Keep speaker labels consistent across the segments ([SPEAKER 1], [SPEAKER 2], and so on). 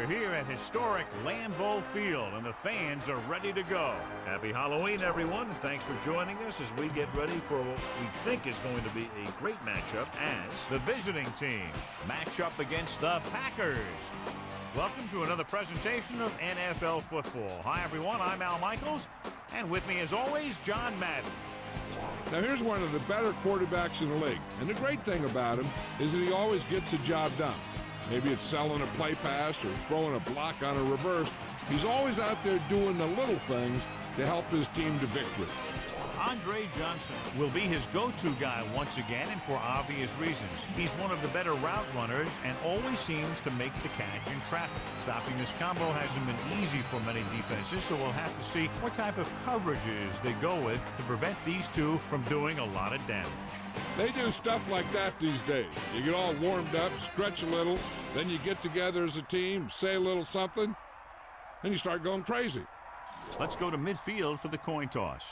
[SPEAKER 1] We're here at historic Lambeau Field, and the fans are ready to go. Happy Halloween, everyone, and thanks for joining us as we get ready for what we think is going to be a great matchup as the visiting team match up against the Packers. Welcome to another presentation of NFL football. Hi, everyone. I'm Al Michaels, and with me, as always, John Madden.
[SPEAKER 2] Now, here's one of the better quarterbacks in the league, and the great thing about him is that he always gets the job done. Maybe it's selling a play pass or throwing a block on a reverse. He's always out there doing the little things to help his team to victory.
[SPEAKER 1] Andre Johnson will be his go-to guy once again, and for obvious reasons. He's one of the better route runners and always seems to make the catch in traffic. Stopping this combo hasn't been easy for many defenses, so we'll have to see what type of coverages they go with to prevent these two from doing a lot of damage.
[SPEAKER 2] They do stuff like that these days. You get all warmed up, stretch a little, then you get together as a team, say a little something, and you start going crazy.
[SPEAKER 1] Let's go to midfield for the coin toss.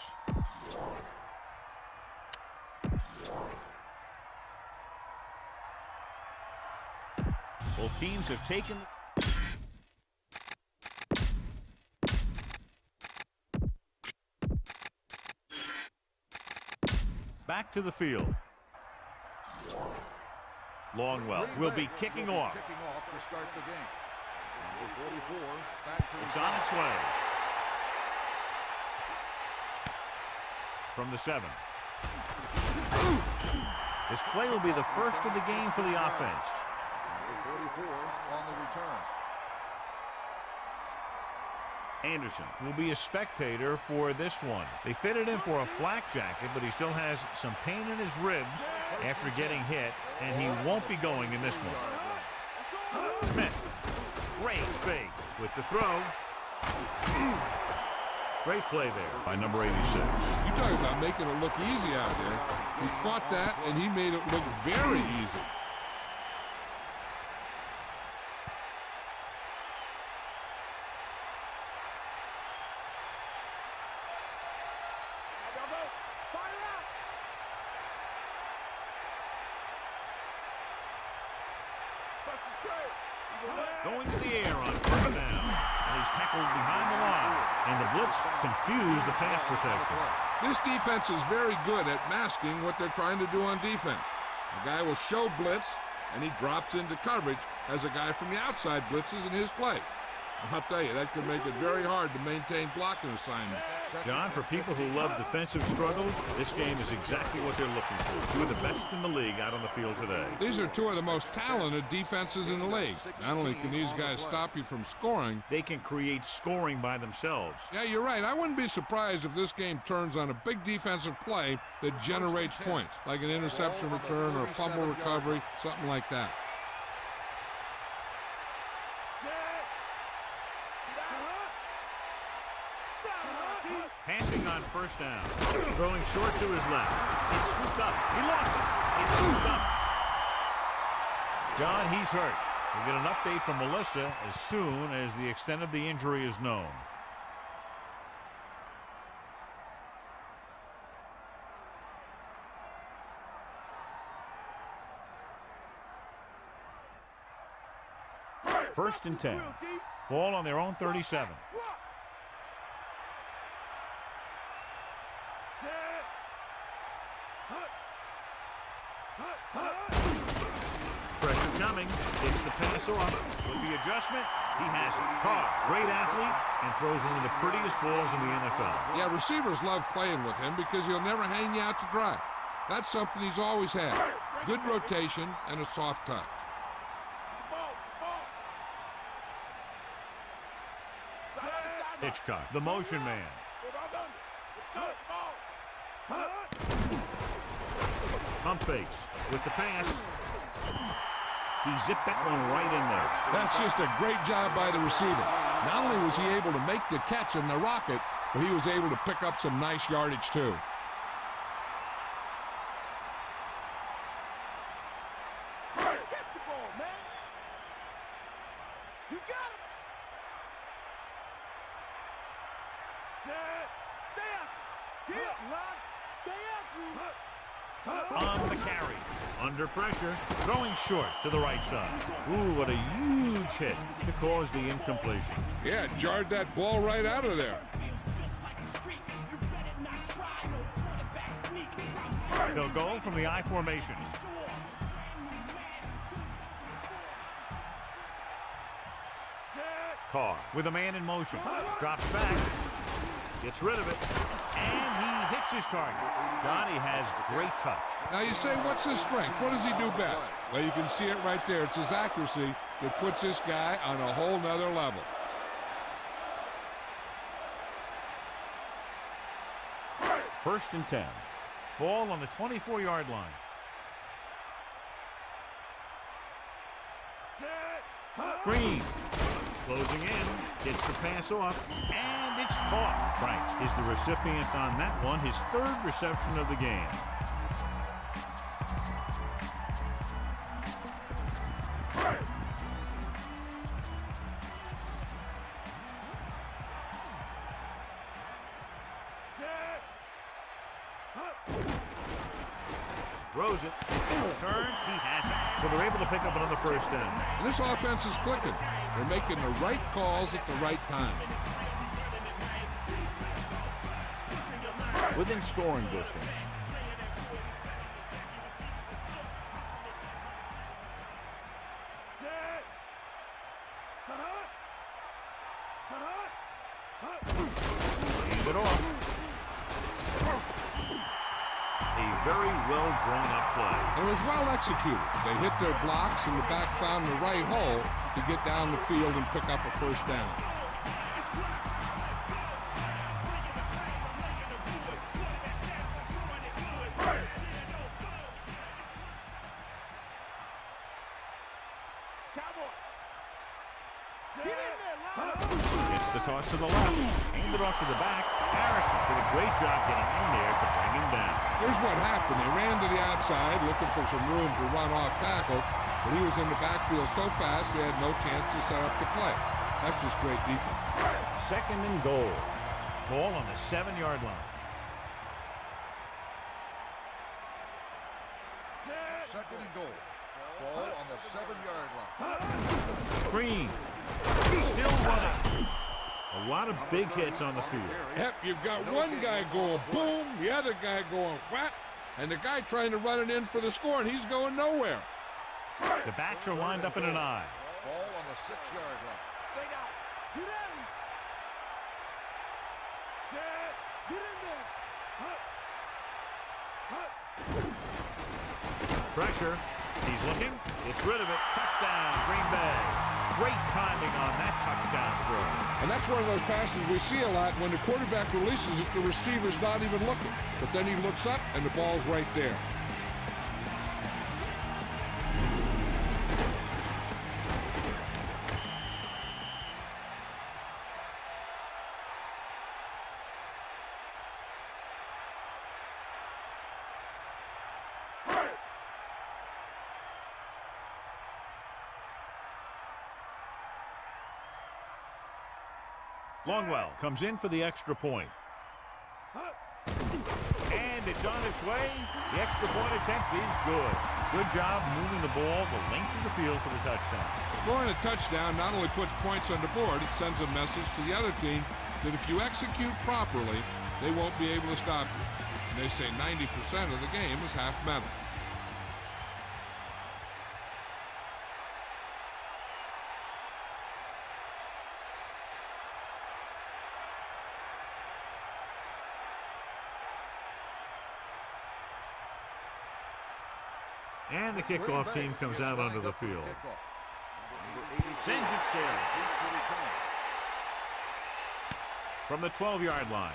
[SPEAKER 1] Both teams have taken... Back to the field. Longwell will be kicking off.
[SPEAKER 3] To start the game. Number 44, back to
[SPEAKER 1] it's on its way. From the 7. This play will be the first of the game for the offense.
[SPEAKER 3] Number 44 on the return.
[SPEAKER 1] Anderson will be a spectator for this one. They fitted him for a flak jacket, but he still has some pain in his ribs after getting hit, and he won't be going in this one. Smith, great fake with the throw. Great play there by number 86.
[SPEAKER 2] You talk about making it look easy out there. He caught that, and he made it look very easy.
[SPEAKER 1] Going to the air on first down. And he's tackled behind the line. And the blitz confused the pass protection.
[SPEAKER 2] This defense is very good at masking what they're trying to do on defense. The guy will show blitz, and he drops into coverage as a guy from the outside blitzes in his place. I'll tell you, that could make it very hard to maintain blocking assignments.
[SPEAKER 1] John, for people who love defensive struggles, this game is exactly what they're looking for. Two of the best in the league out on the field today.
[SPEAKER 2] These are two of the most talented defenses in the league. Not only can these guys stop you from scoring,
[SPEAKER 1] they can create scoring by themselves.
[SPEAKER 2] Yeah, you're right. I wouldn't be surprised if this game turns on a big defensive play that generates points, like an interception return or a fumble recovery, something like that.
[SPEAKER 1] Passing on first down. Throwing short to his left. It's scooped up. He lost it. It's scooped up. John, he's hurt. We'll get an update from Melissa as soon as the extent of the injury is known. First and 10. Ball on their own 37. Pressure coming. It's the pass off. With the adjustment, he has it. Carr, great athlete, and throws one of the prettiest balls in the NFL.
[SPEAKER 2] Yeah, receivers love playing with him because he'll never hang you out to dry. That's something he's always had. Good rotation and a soft touch.
[SPEAKER 1] Hitchcock, the motion man. Pump fakes with the pass. He zipped that one right in there.
[SPEAKER 2] That's just a great job by the receiver. Not only was he able to make the catch in the rocket, but he was able to pick up some nice yardage too.
[SPEAKER 4] Catch the ball, man. You got him. Set. Stay up. Get up, Ron. Stay up.
[SPEAKER 1] On the carry. Under pressure. Throwing short to the right side. Ooh, what a huge hit to cause the incompletion.
[SPEAKER 2] Yeah, jarred that ball right out of there.
[SPEAKER 1] They'll go from the I formation. Carr with a man in motion. Drops back. Gets rid of it. And he hits his target. Johnny has great touch.
[SPEAKER 2] Now you say, what's his strength? What does he do best? Well, you can see it right there. It's his accuracy that puts this guy on a whole nother level.
[SPEAKER 1] First and 10. Ball on the 24-yard line. Green closing in, gets the pass off, and it's caught. Frank is the recipient on that one, his third reception of the game. Throws it, turns, he has it. So they're able to pick up another first down.
[SPEAKER 2] And this offense is clicking. They're making the right calls at the right time.
[SPEAKER 1] Within scoring distance. Hand it off. Very well drawn up play.
[SPEAKER 2] And it was well executed. They hit their blocks and the back found the right hole to get down the field and pick up a first down.
[SPEAKER 1] Gets the toss to the left. Hand it off to the back. Harrison did a great job getting in there to bring him down.
[SPEAKER 2] Here's what happened. They ran to the outside looking for some room to run off tackle, but he was in the backfield so fast he had no chance to set up the play. That's just great defense.
[SPEAKER 1] Second and goal. Ball on the 7-yard line.
[SPEAKER 3] Second and goal. Ball on the 7-yard line.
[SPEAKER 1] Green. Still running. A lot of big hits on the field.
[SPEAKER 2] Yep, you've got one guy going boom, the other guy going whack, and the guy trying to run it in for the score, and he's going nowhere.
[SPEAKER 1] The backs are lined up in an I.
[SPEAKER 3] Ball on the 6-yard line.
[SPEAKER 4] Straight out. Get in. Set. Get in there.
[SPEAKER 1] Pressure. He's looking. Gets rid of it. Touchdown, Green Bay. Great timing on that touchdown throw.
[SPEAKER 2] And that's one of those passes we see a lot. When the quarterback releases it, the receiver's not even looking. But then he looks up, and the ball's right there.
[SPEAKER 1] Longwell comes in for the extra point. And it's on its way. The extra point attempt is good. Good job moving the ball the length of the field for the touchdown.
[SPEAKER 2] Scoring a touchdown not only puts points on the board, it sends a message to the other team that if you execute properly, they won't be able to stop you. And they say 90% of the game is half mental.
[SPEAKER 1] And the kickoff team comes out onto the field. Sends it sailing. From the 12-yard line.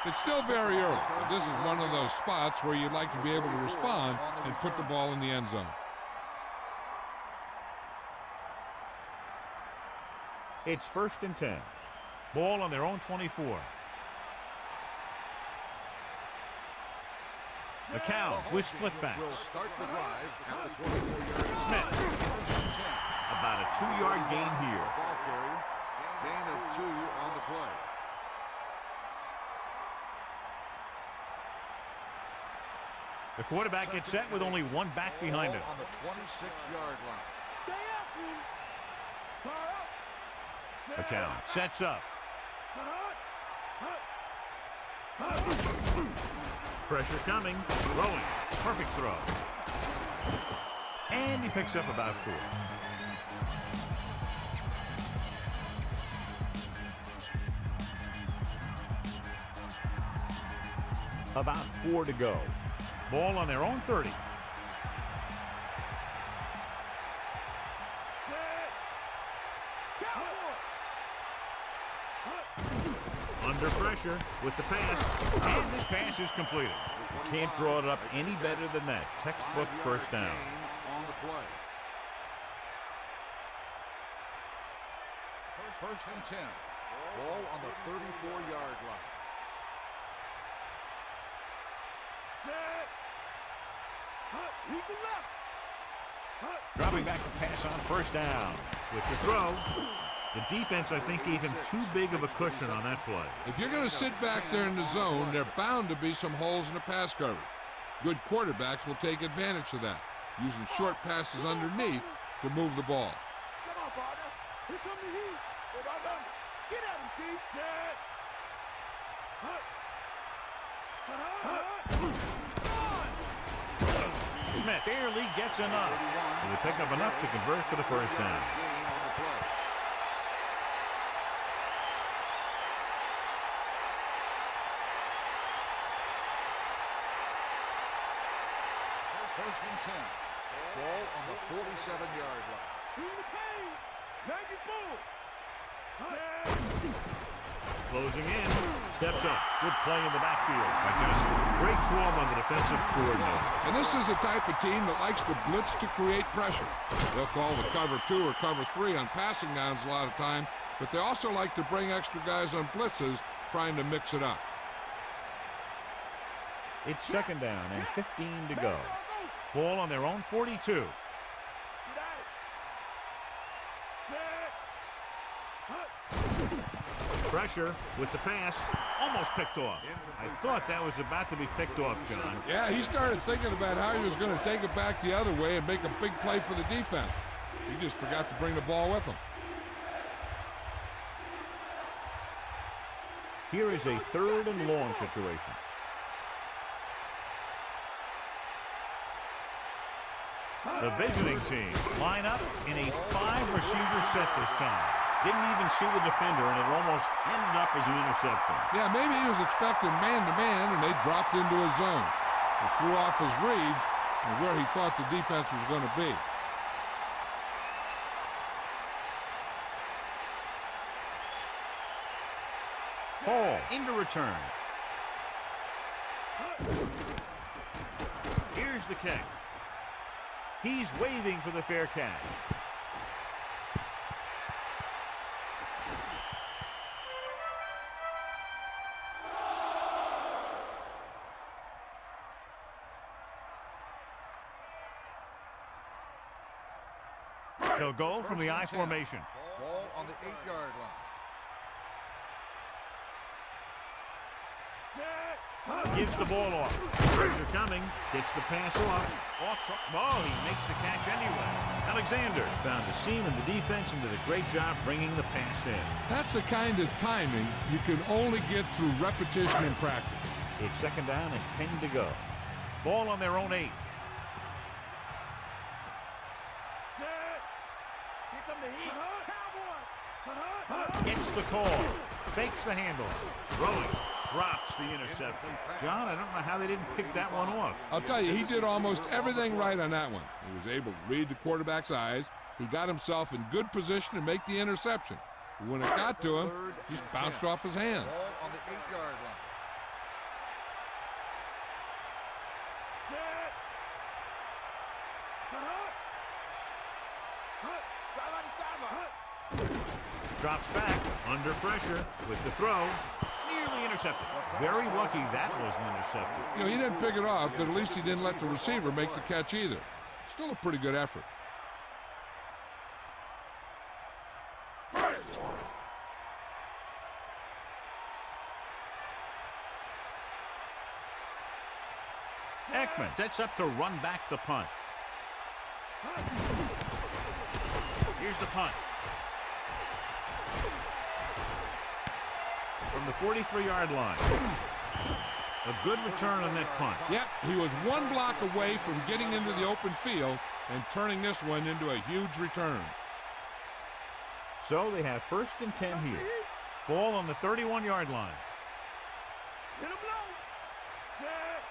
[SPEAKER 2] It's still very early, but this is one of those spots where you'd like to be able to respond and put the ball in the end zone.
[SPEAKER 1] It's first and 10. Ball on their own 24. McCown with split backs.
[SPEAKER 3] Start the drive at the 24-yard line.
[SPEAKER 1] Smith. About a 2-yard gain here.
[SPEAKER 3] Ball carrier. Gain of 2 on the play.
[SPEAKER 1] The quarterback gets set with only one back behind him.
[SPEAKER 3] On the 26-yard line.
[SPEAKER 4] Stay after him. Fire up.
[SPEAKER 1] McCown sets up. Pressure coming. Throwing. Perfect throw. And he picks up about 4. About 4 to go. Ball on their own 30. Under pressure with the pass, and this pass is completed. You can't draw it up any better than that. Textbook first down.
[SPEAKER 3] On the play. First and 10. Ball on the 34-yard line.
[SPEAKER 1] Dropping back to pass on first down. With the throw, the defense, I think, gave him too big of a cushion on that play.
[SPEAKER 2] If you're going to sit back there in the zone, there are bound to be some holes in the pass coverage. Good quarterbacks will take advantage of that, using short passes underneath to move the ball.
[SPEAKER 4] Come on, partner. Here come the heat. Get at him, Keith.
[SPEAKER 1] Smith barely gets enough, so they pick up enough to convert for the first down.
[SPEAKER 3] First and 10. Ball on the 47-yard line.
[SPEAKER 4] Bring the pain. Make it move.
[SPEAKER 1] Closing in, steps up. Good play in the backfield by Johnson. Great form on the defensive coordinator.
[SPEAKER 2] And this is a type of team that likes to blitz to create pressure. They'll call the cover 2 or cover 3 on passing downs a lot of time, but they also like to bring extra guys on blitzes, trying to mix it up.
[SPEAKER 1] It's second down and 15 to go. Ball on their own 42. Pressure with the pass, almost picked off. I thought that was about to be picked off, John.
[SPEAKER 2] Yeah, he started thinking about how he was going to take it back the other way and make a big play for the defense. He just forgot to bring the ball with him.
[SPEAKER 1] Here is a 3rd and long situation. The visiting team line up in a 5-receiver set this time. Didn't even see the defender, and it almost ended up as an interception.
[SPEAKER 2] Yeah, maybe he was expecting man-to-man, and they dropped into his zone. He threw off his reads and where he thought the defense was going to be.
[SPEAKER 1] Hall into return. Here's the kick. He's waving for the fair catch. He'll go from the I formation.
[SPEAKER 3] Ball on the 8-yard line.
[SPEAKER 1] Gives the ball off. Pressure coming. Gets the pass off. Oh, he makes the catch anyway. Alexander found a seam in the defense and did a great job bringing the pass in.
[SPEAKER 2] That's the kind of timing you can only get through repetition and practice.
[SPEAKER 1] It's second down and 10 to go. Ball on their own 8. Gets the call. Fakes the handle. Throwing. Drops the interception. John, I don't know how they didn't pick that one off.
[SPEAKER 2] I'll tell you, he did almost everything right on that one. He was able to read the quarterback's eyes. He got himself in good position to make the interception. But when it got to him, just bounced off his hand.
[SPEAKER 3] Ball on the 8-yard line.
[SPEAKER 1] Drops back, under pressure, with the throw, nearly intercepted. Very lucky that wasn't intercepted.
[SPEAKER 2] You know, he didn't pick it off, but at least he didn't let the receiver make the catch either. Still a pretty good effort.
[SPEAKER 1] Beckman sets up to run back the punt. Here's the punt. From the 43-yard line. A good return on that punt.
[SPEAKER 2] Yep, he was one block away from getting into the open field and turning this one into a huge return.
[SPEAKER 1] So they have 1st and 10 here. Ball on the 31-yard line.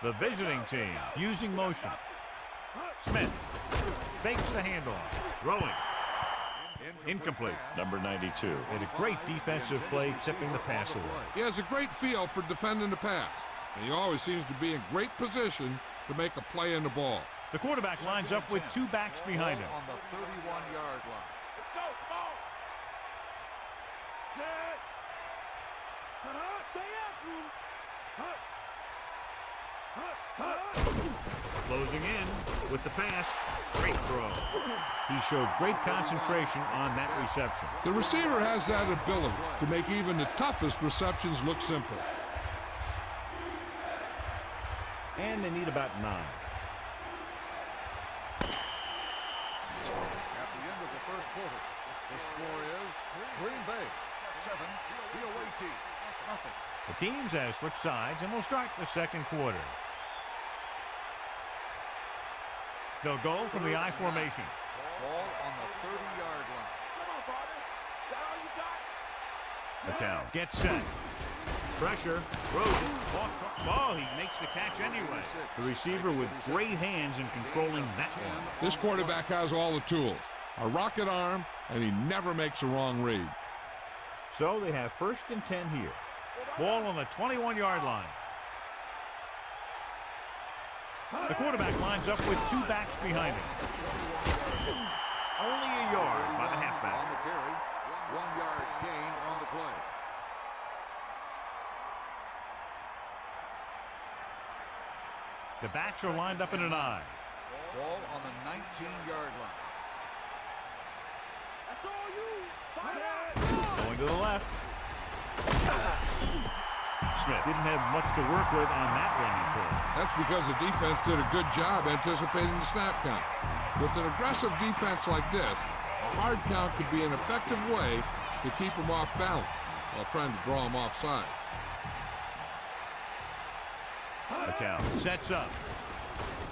[SPEAKER 1] The visiting team using motion. Smith fakes the handoff. Throwing. Incomplete. Number 92. And a great defensive play tipping the pass away.
[SPEAKER 2] He has a great feel for defending the pass, and he always seems to be in great position to make a play in the ball.
[SPEAKER 1] The quarterback lines up with 2 backs behind him.
[SPEAKER 3] On the 31-yard line.
[SPEAKER 4] Let's go. Ball. Set. Stay after him.
[SPEAKER 1] Closing in with the pass. Great throw. He showed great concentration on that reception.
[SPEAKER 2] The receiver has that ability to make even the toughest receptions look simple.
[SPEAKER 1] And they need about 9.
[SPEAKER 3] At the end of the first quarter, the score is Green Bay 7, the away team nothing.
[SPEAKER 1] The teams have switched sides, and we'll start the second quarter. They'll go from the I formation.
[SPEAKER 3] Ball on the 30-yard line.
[SPEAKER 4] Come on, partner. Is that all you got?
[SPEAKER 1] McCown gets set. Pressure. Throws it. Off. Oh, he makes the catch anyway. The receiver with great hands in controlling that one.
[SPEAKER 2] This quarterback has all the tools. A rocket arm, and he never makes a wrong read.
[SPEAKER 1] So they have 1st and 10 here. Ball on the 21-yard line. The quarterback lines up with 2 backs behind him. Only a yard by the halfback.
[SPEAKER 3] On the carry, 1-yard gain on the play.
[SPEAKER 1] The backs are lined up in an I.
[SPEAKER 3] Ball on the 19-yard line.
[SPEAKER 4] That's all you. Fire.
[SPEAKER 1] Going to the left. Smith didn't have much to work with on that running play.
[SPEAKER 2] That's because the defense did a good job anticipating the snap count. With an aggressive defense like this, a hard count could be an effective way to keep them off balance while trying to draw them off sides.
[SPEAKER 1] McCown sets up.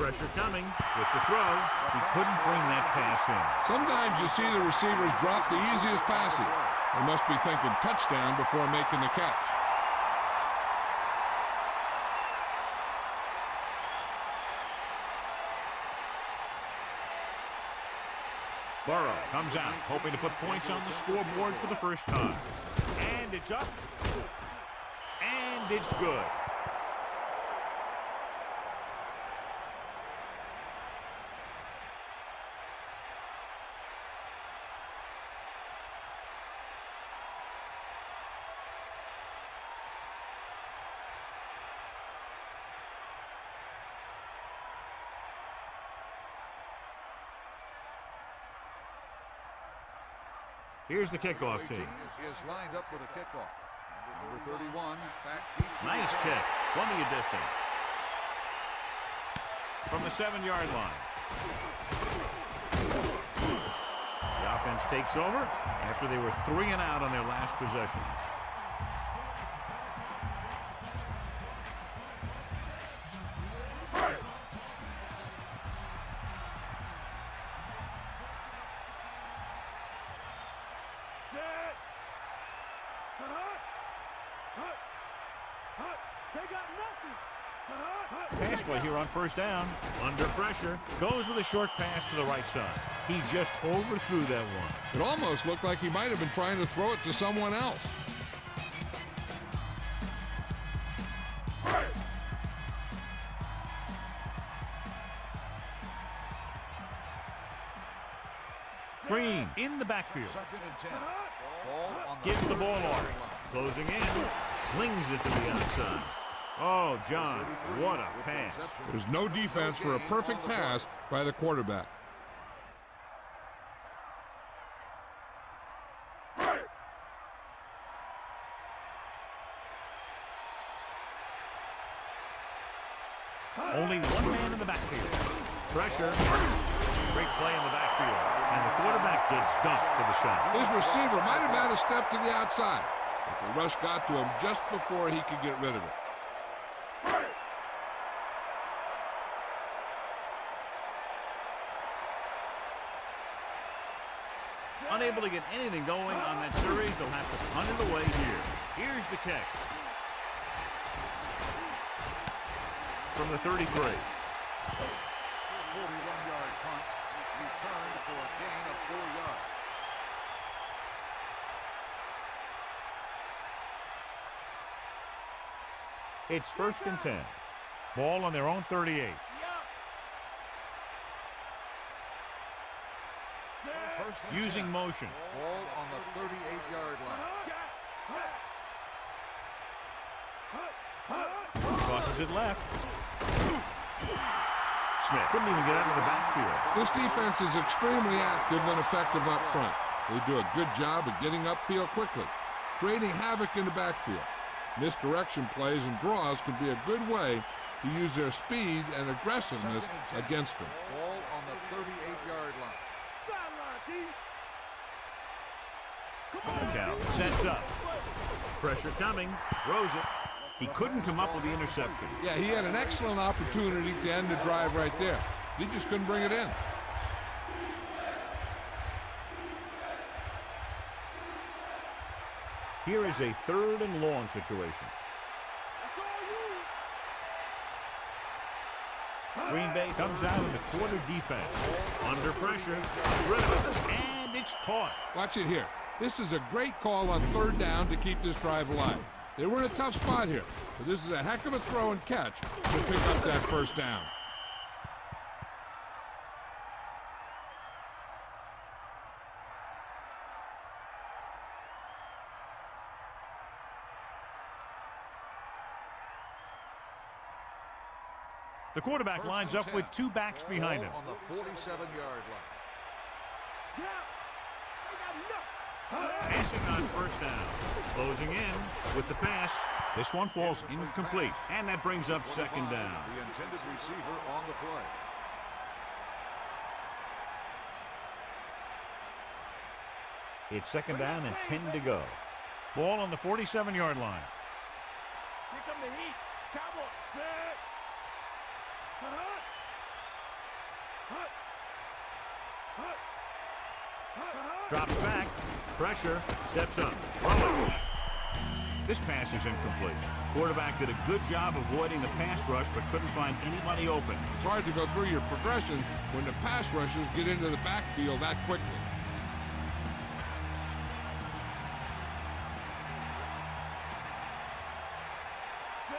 [SPEAKER 1] Pressure coming with the throw. He couldn't bring that pass in.
[SPEAKER 2] Sometimes you see the receivers drop the easiest passes. They must be thinking touchdown before making the catch.
[SPEAKER 1] Burrow comes out, hoping to put points on the scoreboard for the first time. And it's up. And it's good. Here's the kickoff team.
[SPEAKER 3] Is lined up for the kickoff. Number 31, back deep.
[SPEAKER 1] Nice kick. Plenty of distance. From the 7-yard line. The offense takes over after they were 3 and out on their last possession. Pass play here on first down. Under pressure. Goes with a short pass to the right side. He just overthrew that one.
[SPEAKER 2] It almost looked like he might have been trying to throw it to someone else.
[SPEAKER 1] Green in the backfield.
[SPEAKER 3] 2nd and 10. Ball on the
[SPEAKER 1] Gives the ball off. Closing in. Slings it to the outside. Oh, John, what a pass.
[SPEAKER 2] There's no defense for a perfect pass by the quarterback.
[SPEAKER 1] Only one man in the Pressure. Great play in the backfield. And the quarterback gets dumped for the sack.
[SPEAKER 2] His receiver might have had a step to the outside, but the rush got to him just before he could get rid of it.
[SPEAKER 1] Unable to get anything going on that series, they'll have to punt it away here. Here's the kick. From the 33.
[SPEAKER 3] 41-yard punt returned for a gain of 4 yards.
[SPEAKER 1] It's 1st and 10. Ball on their own 38. Using motion.
[SPEAKER 3] Ball on the 38-yard line.
[SPEAKER 1] Crosses it left. Smith couldn't even get out of the backfield.
[SPEAKER 2] This defense is extremely active and effective up front. They do a good job of getting upfield quickly, creating havoc in the backfield. Misdirection plays and draws can be a good way to use their speed and aggressiveness against them.
[SPEAKER 3] Ball on the 38-yard line.
[SPEAKER 1] Count sets up. Pressure coming. Throws it. He couldn't come up with the interception.
[SPEAKER 2] Yeah, he had an excellent opportunity to end the drive right there. He just couldn't bring it in.
[SPEAKER 1] Here is a 3rd and long situation. Green Bay comes out in the quarter defense. Under pressure. Gets rid of it. And it's caught.
[SPEAKER 2] Watch it here. This is a great call on 3rd down to keep this drive alive. They were in a tough spot here, but this is a heck of a throw and catch to pick up that 1st down.
[SPEAKER 1] The quarterback lines up with 2 backs behind him.
[SPEAKER 3] On the 47-yard line.
[SPEAKER 1] Passing on 1st down. Closing in with the pass. This one falls incomplete. And that brings up 2nd down.
[SPEAKER 3] The intended receiver on the play.
[SPEAKER 1] It's 2nd down and 10 to go. Ball on the 47-yard line.
[SPEAKER 4] Here come the heat. Cowboy. Set.
[SPEAKER 1] Drops back. Pressure. Steps up. This pass is incomplete. Quarterback did a good job avoiding the pass rush, but couldn't find anybody open.
[SPEAKER 2] It's hard to go through your progressions when the pass rushers get into the backfield that quickly.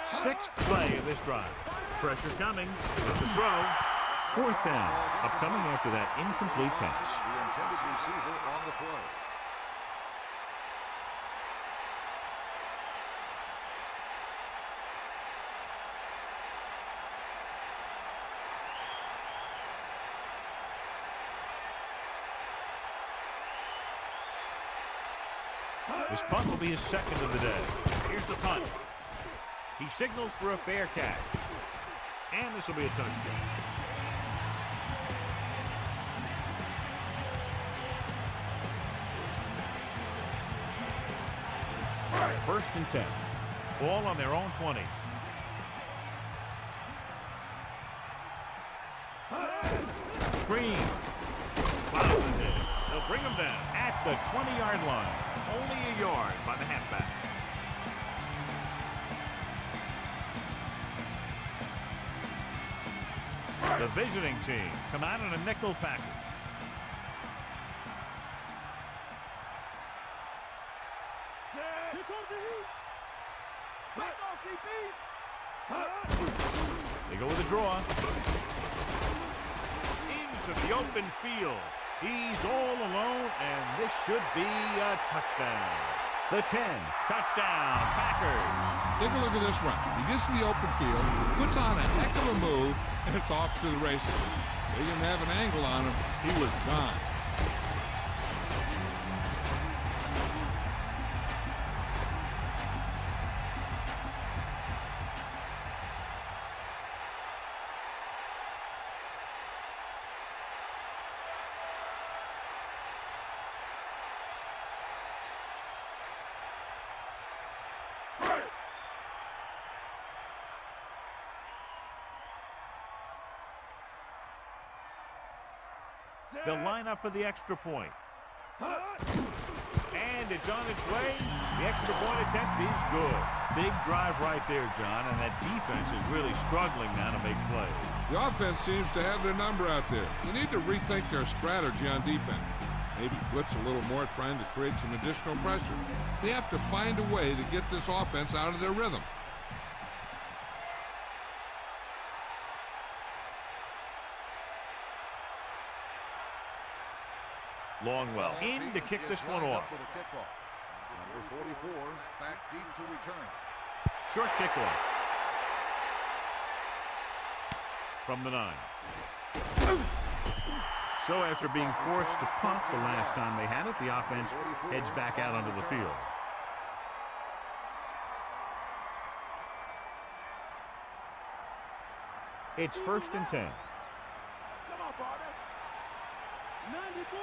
[SPEAKER 1] Sixth play of this drive. Pressure coming. With the throw. 4th down. Upcoming after that incomplete pass.
[SPEAKER 3] The intended receiver on the play.
[SPEAKER 1] This punt will be his 2nd of the day. Here's the punt. He signals for a fair catch. And this will be a touchdown. All right, 1st and 10. Ball on their own 20. Green. They'll bring him down at the 20-yard line. Only a yard by the halfback. The visiting team come out in a nickel package.
[SPEAKER 4] Here comes the heat. Back off, DBs.
[SPEAKER 1] They go with a draw. Into the open field. He's all alone, and this should be a touchdown. The 10, touchdown, Packers.
[SPEAKER 2] Take a look at this run. He gets to the open field, puts on a heck of a move, and it's off to the races. They didn't have an angle on him. He was gone.
[SPEAKER 1] They'll line up for the extra point. And it's on its way. The extra point attempt is good. Big drive right there, John, and that defense is really struggling now to make plays.
[SPEAKER 2] The offense seems to have their number out there. They need to rethink their strategy on defense. Maybe blitz a little more, trying to create some additional pressure. They have to find a way to get this offense out of their rhythm.
[SPEAKER 1] Longwell in to kick this one off.
[SPEAKER 3] Number 44 back deep to return.
[SPEAKER 1] Short kickoff from the 9. So after being forced to punt the last time they had it, the offense heads back out onto the field. It's 1st and 10.
[SPEAKER 4] Come on, partner. 94.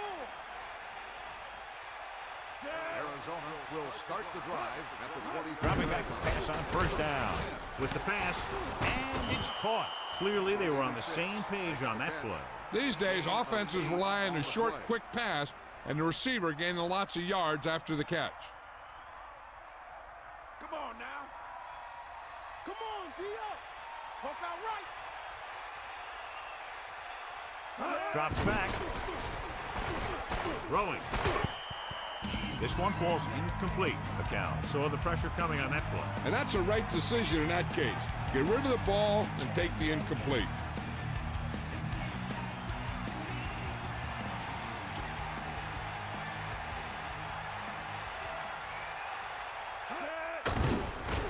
[SPEAKER 3] Arizona will start the drive at the 23.
[SPEAKER 1] Dropping back to pass on 1st down. With the pass, and it's caught. Clearly they were on the same page on that play.
[SPEAKER 2] These days, offenses rely on a short, quick pass, and the receiver gaining lots of yards after the catch.
[SPEAKER 4] Come on now. Come on, D up. Walk out right.
[SPEAKER 1] Drops back. Throwing. This one falls incomplete. Account. So the pressure coming on that play.
[SPEAKER 2] And that's a right decision in that case. Get rid of the ball and take the incomplete.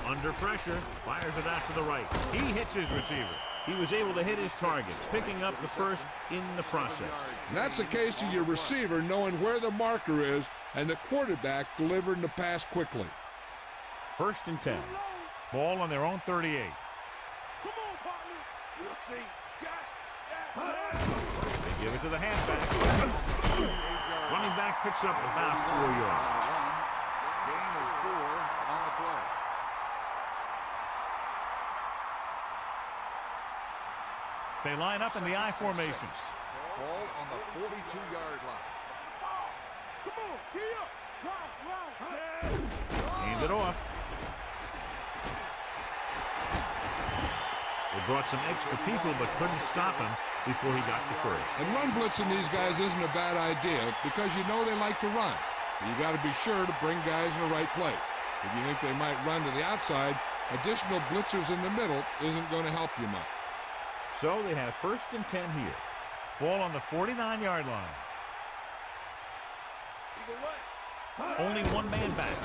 [SPEAKER 1] Under pressure, fires it out to the right. He hits his receiver. He was able to hit his targets, picking up the first in the process.
[SPEAKER 2] And that's a case of your receiver knowing where the marker is and the quarterback delivering the pass quickly.
[SPEAKER 1] 1st and 10. Ball on their own 38.
[SPEAKER 4] Come on, partner. We'll see.
[SPEAKER 1] They give it to the halfback. Running back picks up about 4 yards.
[SPEAKER 3] Gain of 4 on the play.
[SPEAKER 1] They line up in the I formation.
[SPEAKER 3] Ball on the 42-yard line.
[SPEAKER 4] Come on, D up.
[SPEAKER 1] Hand it off. They brought some extra people but couldn't stop him before he got the first.
[SPEAKER 2] And run blitzing these guys isn't a bad idea because you know they like to run. But you got to be sure to bring guys in the right place. If you think they might run to the outside, additional blitzers in the middle isn't going to help you much.
[SPEAKER 1] So they have 1st and 10 here. Ball on the 49-yard line. Only one man back.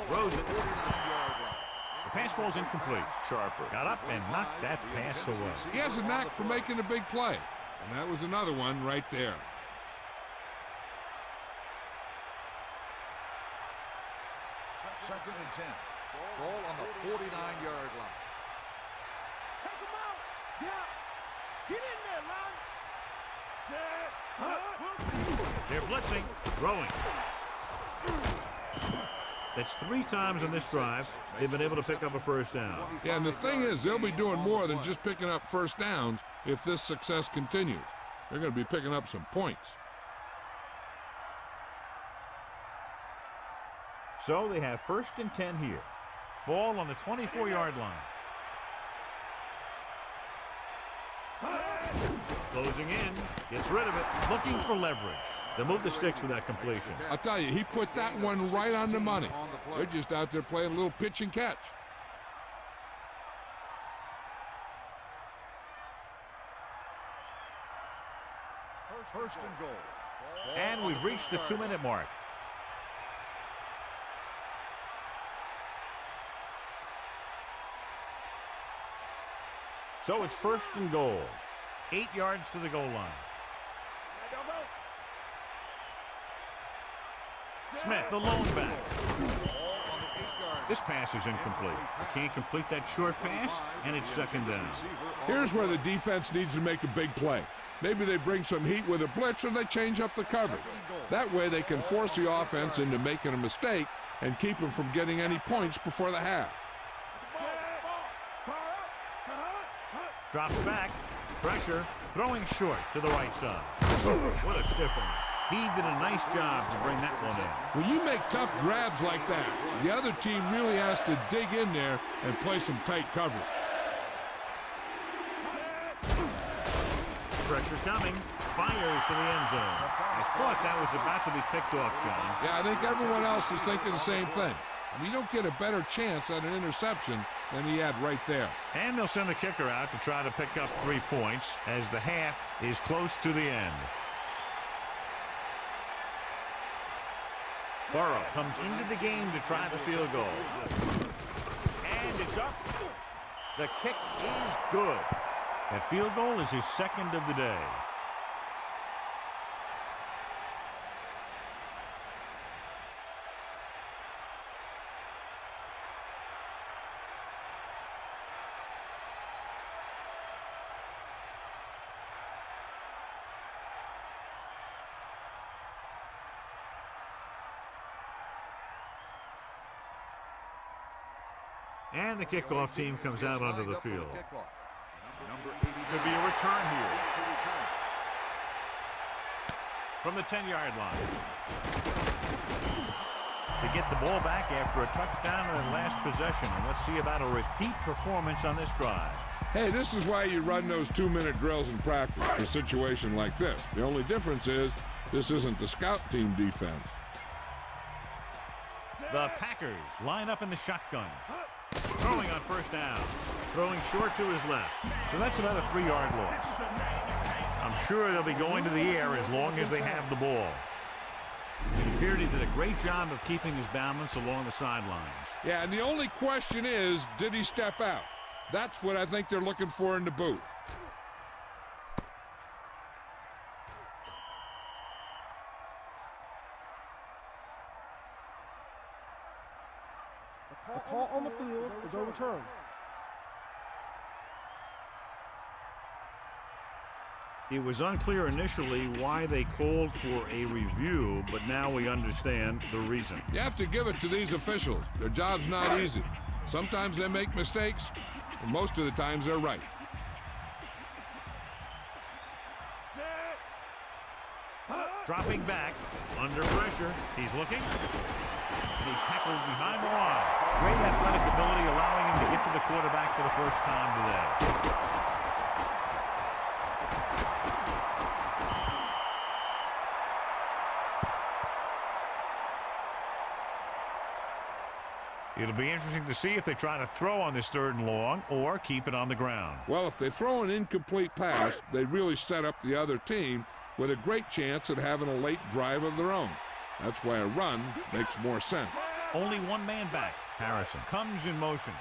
[SPEAKER 1] Throws it. The pass falls incomplete. Sharper got up and knocked that pass away.
[SPEAKER 2] He has a knack for making a big play. And that was another one right there.
[SPEAKER 3] Second and 10. Ball on the 49-yard line.
[SPEAKER 4] Take him out. Yeah. Get in there, man. Set.
[SPEAKER 1] They're blitzing, throwing. That's 3 times in this drive they've been able to pick up a first down.
[SPEAKER 2] Yeah, and the thing is, they'll be doing more than just picking up first downs if this success continues. They're going to be picking up some points.
[SPEAKER 1] So they have 1st and 10 here. Ball on the 24-yard line. Closing in, gets rid of it, looking for leverage. They'll move the sticks with that completion.
[SPEAKER 2] I'll tell you, he put that one right on the money. They're just out there playing a little pitch and catch.
[SPEAKER 3] First and goal.
[SPEAKER 1] And we've reached the 2-minute mark. So it's 1st and goal. 8 yards to the goal line. Smith, the lone back. This pass is incomplete. They can't complete that short pass, and it's 2nd down.
[SPEAKER 2] Here's where the defense needs to make a big play. Maybe they bring some heat with a blitz or they change up the coverage. That way they can force the offense into making a mistake and keep them from getting any points before the half.
[SPEAKER 1] Drops back. Pressure. Throwing short to the right side. What a stiff one. He did a nice job to bring that one in.
[SPEAKER 2] When you make tough grabs like that, the other team really has to dig in there and play some tight coverage.
[SPEAKER 1] Pressure coming. Fires to the end zone. I thought that was about to be picked off, John.
[SPEAKER 2] Yeah, I think everyone else is thinking the same thing. You don't get a better chance at an interception than he had right there.
[SPEAKER 1] And they'll send the kicker out to try to pick up 3 points as the half is close to the end. Burrow comes into the game to try the field goal. And it's up. The kick is good. That field goal is his second of the day. And the kickoff team comes out onto the field. Should be a return here. From the 10-yard line. To get the ball back after a touchdown in the last possession. And let's see about a repeat performance on this drive.
[SPEAKER 2] Hey, this is why you run those 2-minute drills in practice for a situation like this. The only difference is this isn't the scout team defense.
[SPEAKER 1] The Packers line up in the shotgun. Throwing on first down. Throwing short to his left. So that's about a 3-yard loss. I'm sure they'll be going to the air as long as they have the ball. Beardy did a great job of keeping his balance along the sidelines.
[SPEAKER 2] Yeah, and the only question is, did he step out? That's what I think they're looking for in the booth.
[SPEAKER 4] The call on the field is overturned.
[SPEAKER 1] It was unclear initially why they called for a review, but now we understand the reason.
[SPEAKER 2] You have to give it to these officials. Their job's not easy. Sometimes they make mistakes, and most of the times they're right.
[SPEAKER 1] Dropping back, under pressure. He's looking. And he's tackled behind the line. Great athletic ability allowing him to get to the quarterback for the first time today. It'll be interesting to see if they try to throw on this 3rd and long or keep it on the ground.
[SPEAKER 2] Well, if they throw an incomplete pass, they really set up the other team with a great chance at having a late drive of their own. That's why a run makes more sense.
[SPEAKER 1] Only one man back. Harrison comes in motion.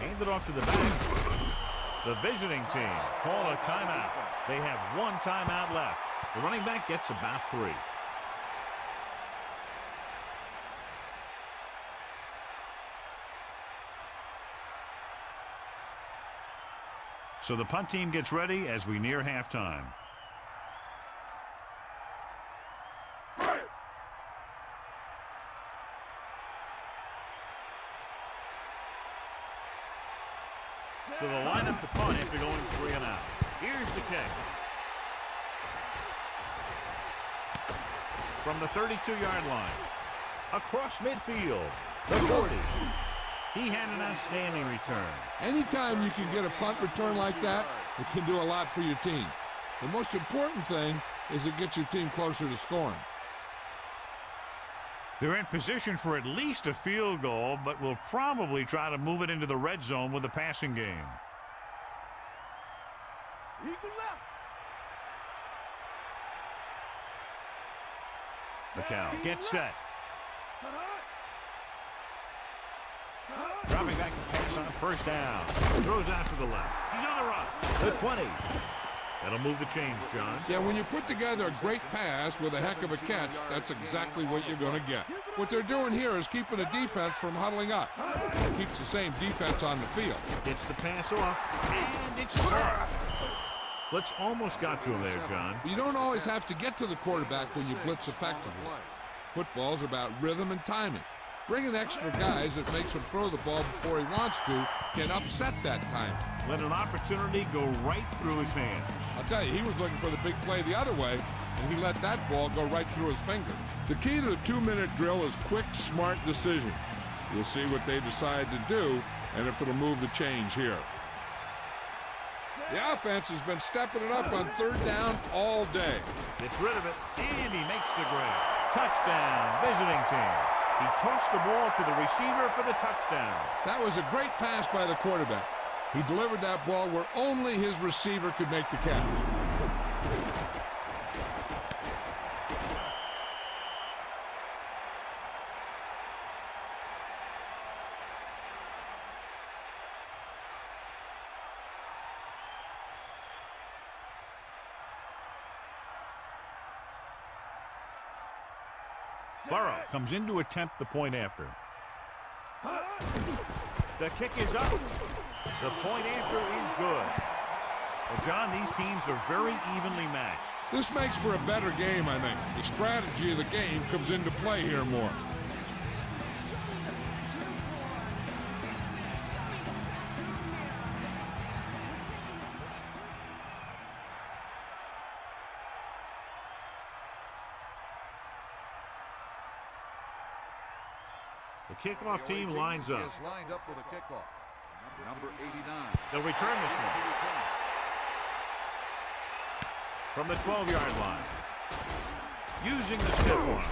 [SPEAKER 1] Hand it off to the back. The visiting team call a timeout. They have 1 timeout left. The running back gets about 3. So the punt team gets ready as we near halftime. So they'll line up the punt after going 3 and out. Here's the kick. From the 32-yard line. Across midfield. The 40. He had an outstanding return.
[SPEAKER 2] Anytime you can get a punt return like that, it can do a lot for your team. The most important thing is it gets your team closer to scoring.
[SPEAKER 1] They're in position for at least a field goal, but will probably try to move it into the red zone with a passing game.
[SPEAKER 4] Eagle left.
[SPEAKER 1] McCall gets set. Dropping back to pass on 1st down. Throws out to the left. He's on the run. The 20. That'll move the change, John.
[SPEAKER 2] Yeah, when you put together a great pass with a heck of a catch, that's exactly what you're going to get. What they're doing here is keeping the defense from huddling up. It keeps the same defense on the field.
[SPEAKER 1] Gets the pass off, and it's caught. Blitz almost got to him there, John.
[SPEAKER 2] You don't always have to get to the quarterback when you blitz effectively. Football's about rhythm and timing. Bringing extra guys that makes him throw the ball before he wants to can upset that timing.
[SPEAKER 1] let an opportunity go right through his hands.
[SPEAKER 2] I'll tell you, he was looking for the big play the other way, and he let that ball go right through his finger. The key to the 2-minute drill is quick, smart decision. We'll see what they decide to do and if it'll move the change here. The offense has been stepping it up on 3rd down all day.
[SPEAKER 1] Gets rid of it, and he makes the grab. Touchdown, visiting team. He tossed the ball to the receiver for the touchdown.
[SPEAKER 2] That was a great pass by the quarterback. He delivered that ball where only his receiver could make the catch.
[SPEAKER 1] Burrow comes in to attempt the point after. The kick is up. The point after is good. Well, John, these teams are very evenly matched.
[SPEAKER 2] This makes for a better game, I think. The strategy of the game comes into play here more.
[SPEAKER 1] The kickoff team lines up.
[SPEAKER 3] Is lined up for the kickoff. Number 89.
[SPEAKER 1] They'll return this one from the 12-yard line. Using the stiff one.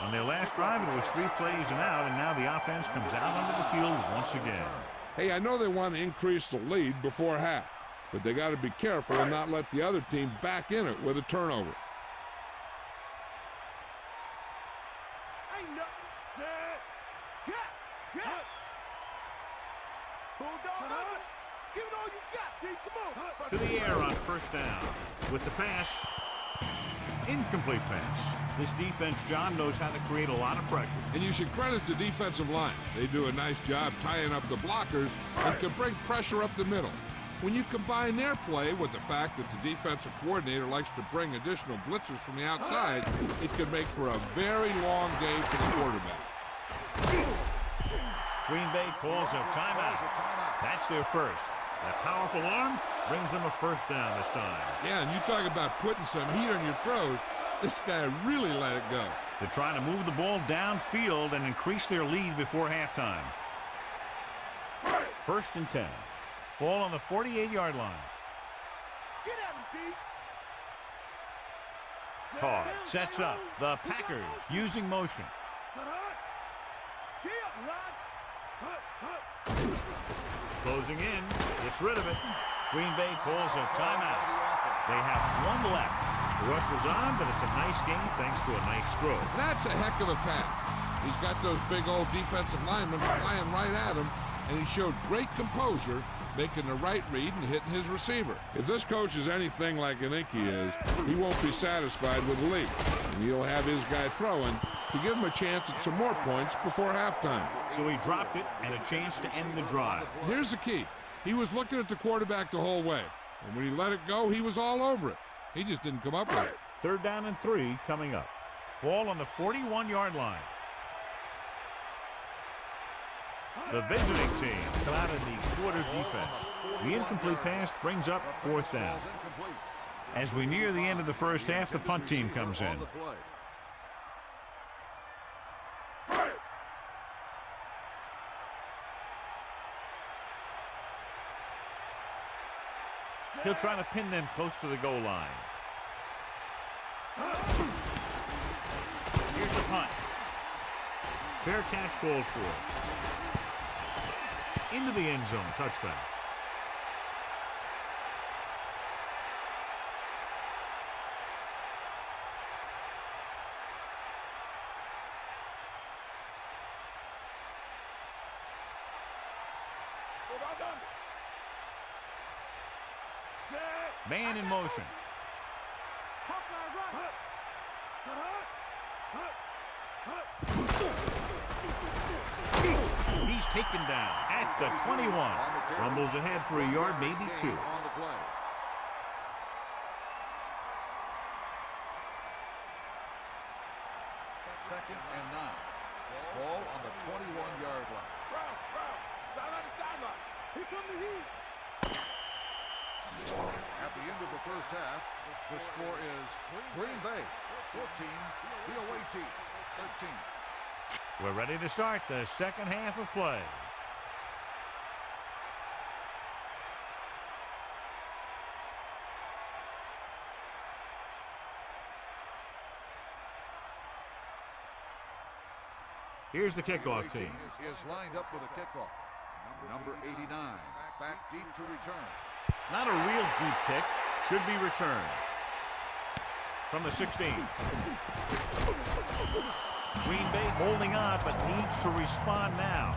[SPEAKER 1] On their last drive, it was 3 plays and out, and now the offense comes out onto the field once again.
[SPEAKER 2] Hey, I know they want to increase the lead before half, but they got to be careful and not let the other team back in it with a turnover.
[SPEAKER 1] To the air on 1st down. With the pass, incomplete pass. This defense, John, knows how to create a lot of pressure.
[SPEAKER 2] And you should credit the defensive line. They do a nice job tying up the blockers and can bring pressure up the middle. When you combine their play with the fact that the defensive coordinator likes to bring additional blitzers from the outside, it could make for a very long day for the quarterback.
[SPEAKER 1] Green Bay calls a timeout. That's their first. That powerful arm brings them a 1st down this time.
[SPEAKER 2] Yeah, and you talk about putting some heat on your throws. This guy really let it go.
[SPEAKER 1] They're trying to move the ball downfield and increase their lead before halftime. 1st and 10. Ball on the 48-yard line.
[SPEAKER 4] Get at him, Pete.
[SPEAKER 1] Carr sets up the Packers using motion.
[SPEAKER 4] Get up, Rod.
[SPEAKER 1] Closing in, gets rid of it. Green Bay calls a timeout. They have 1 left. The rush was on, but it's a nice game thanks to a nice throw.
[SPEAKER 2] That's a heck of a pass. He's got those big old defensive linemen flying right at him, and he showed great composure, making the right read and hitting his receiver. If this coach is anything like I think he is, he won't be satisfied with the lead. And he'll have his guy throwing to give him a chance at some more points before halftime.
[SPEAKER 1] So he dropped it and a chance to end the drive.
[SPEAKER 2] Here's the key. He was looking at the quarterback the whole way. And when he let it go, he was all over it. He just didn't come up with it.
[SPEAKER 1] 3rd down and 3 coming up. Ball on the 41-yard line. The visiting team come out in the quarter defense. The incomplete pass brings up 4th down. As we near the end of the first half, the punt team comes in. He'll try to pin them close to the goal line. Here's the punt. Fair catch called for. Into the end zone, touchback. Man in motion. He's taken down at the 21. Rumbles ahead for a yard, maybe 2.
[SPEAKER 3] 2nd and 9. Ball on the 21-yard line.
[SPEAKER 4] Sideline to sideline. Here come the heat.
[SPEAKER 3] At the end of the first half, the score is Green Bay 14, the away team 13.
[SPEAKER 1] We're ready to start the second half of play. Here's the kickoff team.
[SPEAKER 3] Is lined up for the kickoff. Number 89, back deep to return.
[SPEAKER 1] Not a real deep kick. Should be returned. From the 16. Green Bay holding on, but needs to respond now.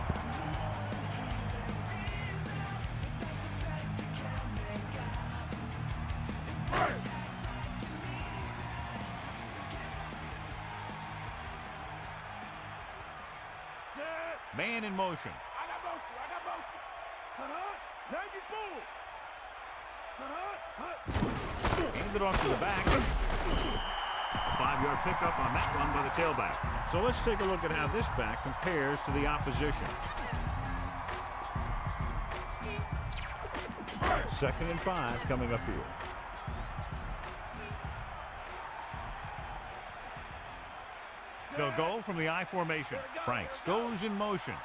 [SPEAKER 1] Man in motion.
[SPEAKER 4] I got motion. I got motion.
[SPEAKER 1] Handed off to the back. A 5-yard pickup on that run by the tailback. So let's take a look at how this back compares to the opposition. 2nd and 5 coming up here. They'll go from the I formation. Franks goes in motion.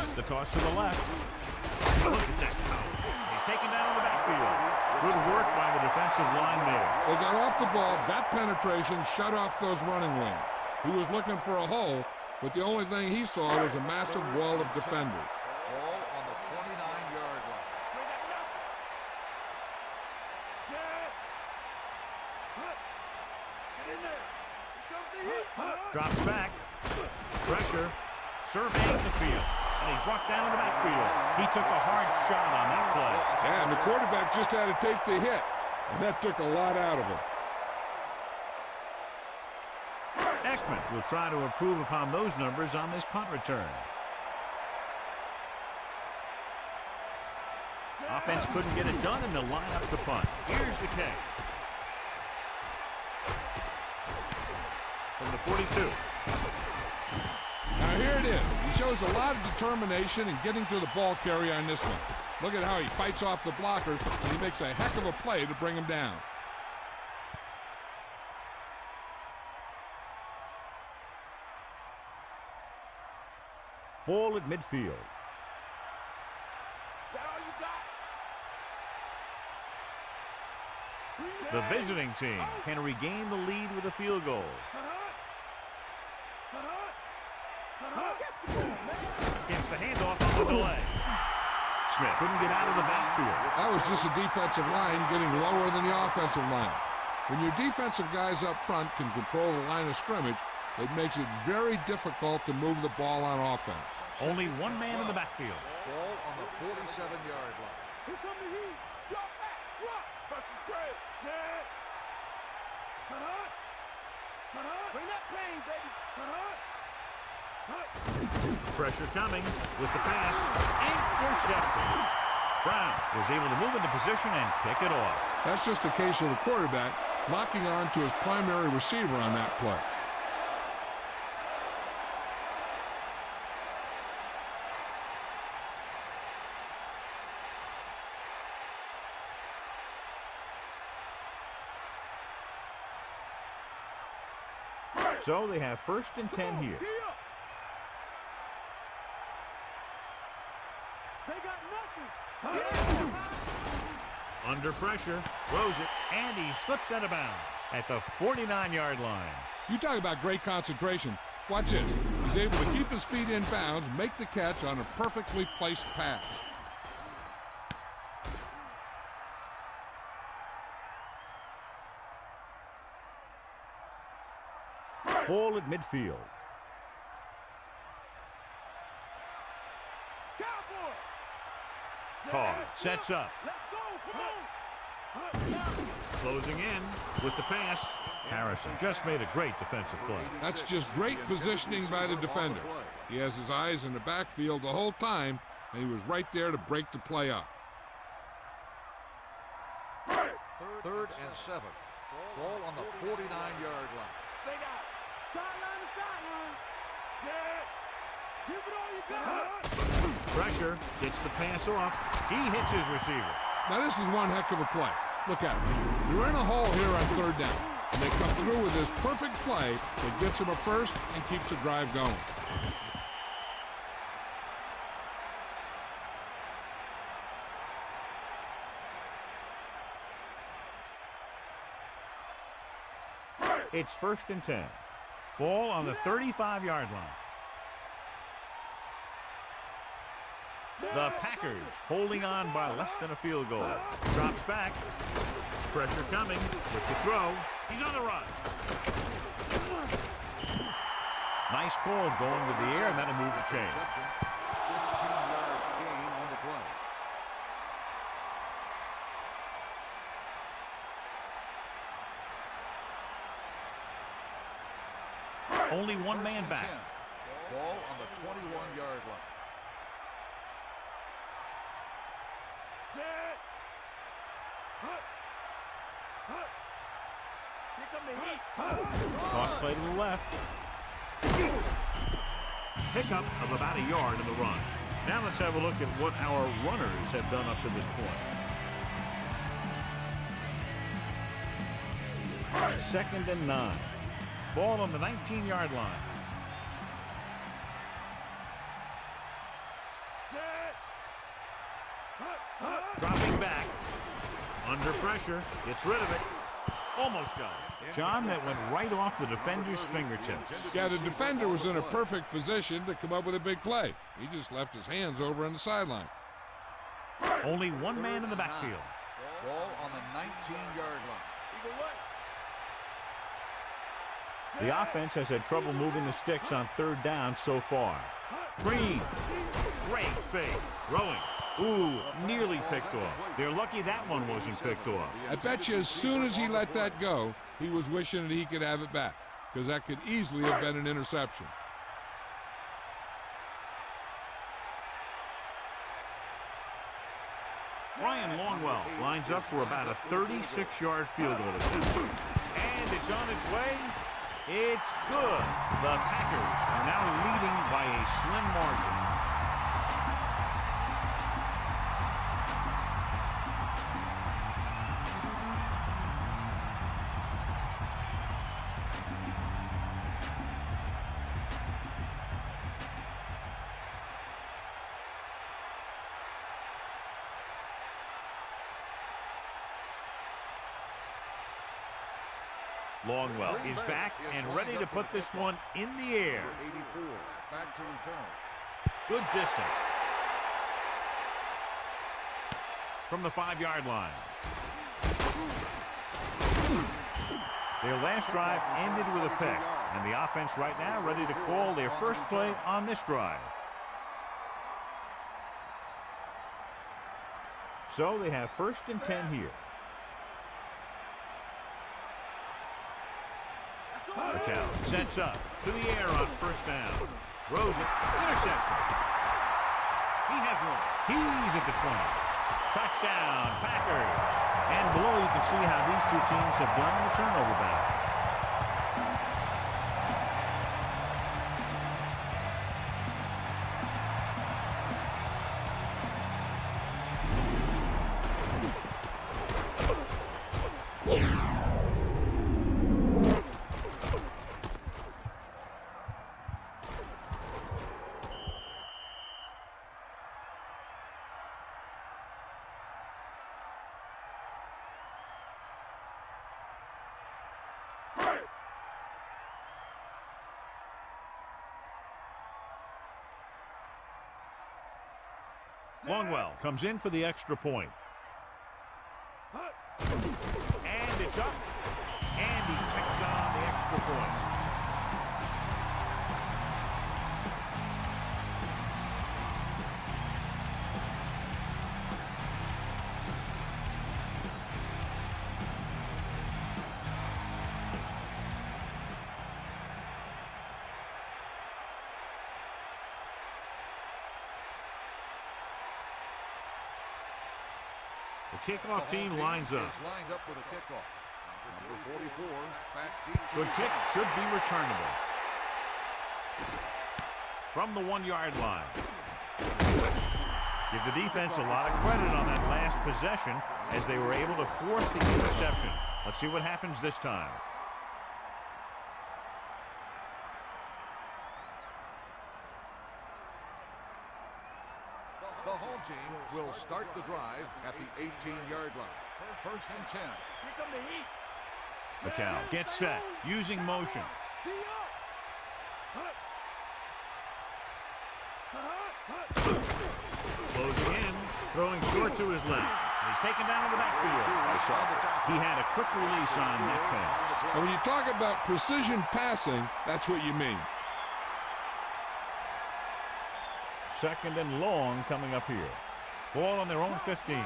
[SPEAKER 1] It's the toss to the left. Look at that power. He's taken down in the backfield. Good work by the defensive line there.
[SPEAKER 2] They got off the ball. That penetration shut off those running lanes. He was looking for a hole, but the only thing he saw was a massive wall of defenders.
[SPEAKER 3] Ball on the 29-yard line.
[SPEAKER 1] Drops back. Pressure. Surveying the field. And he's brought down in the backfield. He took a hard shot on that play.
[SPEAKER 2] Yeah, and the quarterback just had to take the hit. And that took a lot out of him.
[SPEAKER 1] Ekman will try to improve upon those numbers on this punt return. Offense couldn't get it done, and they'll line up the punt. Here's the kick. From the 42.
[SPEAKER 2] Now here it is. He shows a lot of determination in getting to the ball carrier on this one. Look at how he fights off the blocker, and he makes a heck of a play to bring him down.
[SPEAKER 1] Ball at midfield. The visiting team can regain the lead with a field goal. Gets the handoff on the delay. Smith couldn't get out of the backfield.
[SPEAKER 2] That was just a defensive line getting lower than the offensive line. When your defensive guys up front can control the line of scrimmage, it makes it very difficult to move the ball on offense.
[SPEAKER 1] Only one man in the backfield.
[SPEAKER 3] Ball on the 47-yard line.
[SPEAKER 4] Here come the heat. Drop back. Drop. Buster's great. Set. Bring that plane, baby.
[SPEAKER 1] Pressure coming with the pass. Intercepted. Brown was able to move into position and pick it off.
[SPEAKER 2] That's just a case of the quarterback locking on to his primary receiver on that play.
[SPEAKER 1] So they have 1st and 10 here.
[SPEAKER 4] They got nothing.
[SPEAKER 1] Under pressure, throws it, and he slips out of bounds at the 49-yard line.
[SPEAKER 2] You talk about great concentration. Watch this. He's able to keep his feet in bounds, make the catch on a perfectly placed pass.
[SPEAKER 1] Ball at midfield. Carr sets up.
[SPEAKER 4] Let's go. Come on.
[SPEAKER 1] Closing in with the pass. Harrison just made a great defensive play.
[SPEAKER 2] That's just great positioning by the defender. He has his eyes in the backfield the whole time, and he was right there to break the play up.
[SPEAKER 3] 3rd and 7. Ball on the 49-yard line.
[SPEAKER 4] Stay guys. Sideline to sideline. Set. Give it all you got.
[SPEAKER 1] Pressure, gets the pass off. He hits his receiver.
[SPEAKER 2] Now this is one heck of a play. Look at it. You're in a hole here on third down, and they come through with this perfect play that gets them a first and keeps the drive going.
[SPEAKER 1] It's 1st and 10. Ball on the 35-yard line. The Packers holding on by less than a field goal. Drops back. Pressure coming with the throw. He's on the run. Nice call going with the air, and that'll move the chain.
[SPEAKER 3] 15-yard gain on the play.
[SPEAKER 1] Only one man back.
[SPEAKER 3] Ball on the 21-yard line.
[SPEAKER 4] Set. Hut. Hut. Here come the heat.
[SPEAKER 1] Cross play to the left. Pickup of about a yard in the run. Now let's have a look at what our runners have done up to this point. 2nd and 9. Ball on the 19-yard line.
[SPEAKER 4] Set. Hut. Hut.
[SPEAKER 1] Dropping back. Under pressure. Gets rid of it. Almost got it. John, that went right off the defender's fingertips.
[SPEAKER 2] Yeah, the defender was in a perfect position to come up with a big play. He just left his hands over on the sideline.
[SPEAKER 1] Only one man in the backfield.
[SPEAKER 3] Ball on the 19-yard line.
[SPEAKER 4] Eagle what?
[SPEAKER 1] The offense has had trouble moving the sticks on 3rd down so far. Green. Great fake. Throwing. Ooh, nearly picked off. They're lucky that one wasn't picked off.
[SPEAKER 2] I bet you as soon as he let that go, he was wishing that he could have it back, because that could easily have been an interception.
[SPEAKER 1] Ryan Longwell lines up for about a 36-yard field goal attempt. And it's on its way. It's good. The Packers are now leading by a slim margin. Longwell is back and ready to put this one in the air.
[SPEAKER 3] 84, back to return.
[SPEAKER 1] Good distance. From the 5-yard line. Their last drive ended with a pick, and the offense right now ready to call their first play on this drive. So they have 1st and 10 here. Patel sets up to the air on 1st down. Throws it. Interception. He has room. He's at the 20. Touchdown, Packers. And below you can see how these two teams have done in the turnover battle. Longwell comes in for the extra point. And it's up. And he picks on the extra point. The kickoff team lines up.
[SPEAKER 3] Is lined up for the kickoff. Number 44, back deep.
[SPEAKER 1] Good kick, should be returnable. from the 1-yard line. Give the defense a lot of credit on that last possession as they were able to force the interception. Let's see what happens this time.
[SPEAKER 3] The home team will start the drive at the 18-yard line. First and 10.
[SPEAKER 4] Here come the heat.
[SPEAKER 1] McCall gets set, using motion. Closing in, throwing short to his left. He's taken down in the backfield. He had a quick release on that pass.
[SPEAKER 2] And when you talk about precision passing, that's what you mean.
[SPEAKER 1] Second and long coming up here. Ball on their own 15.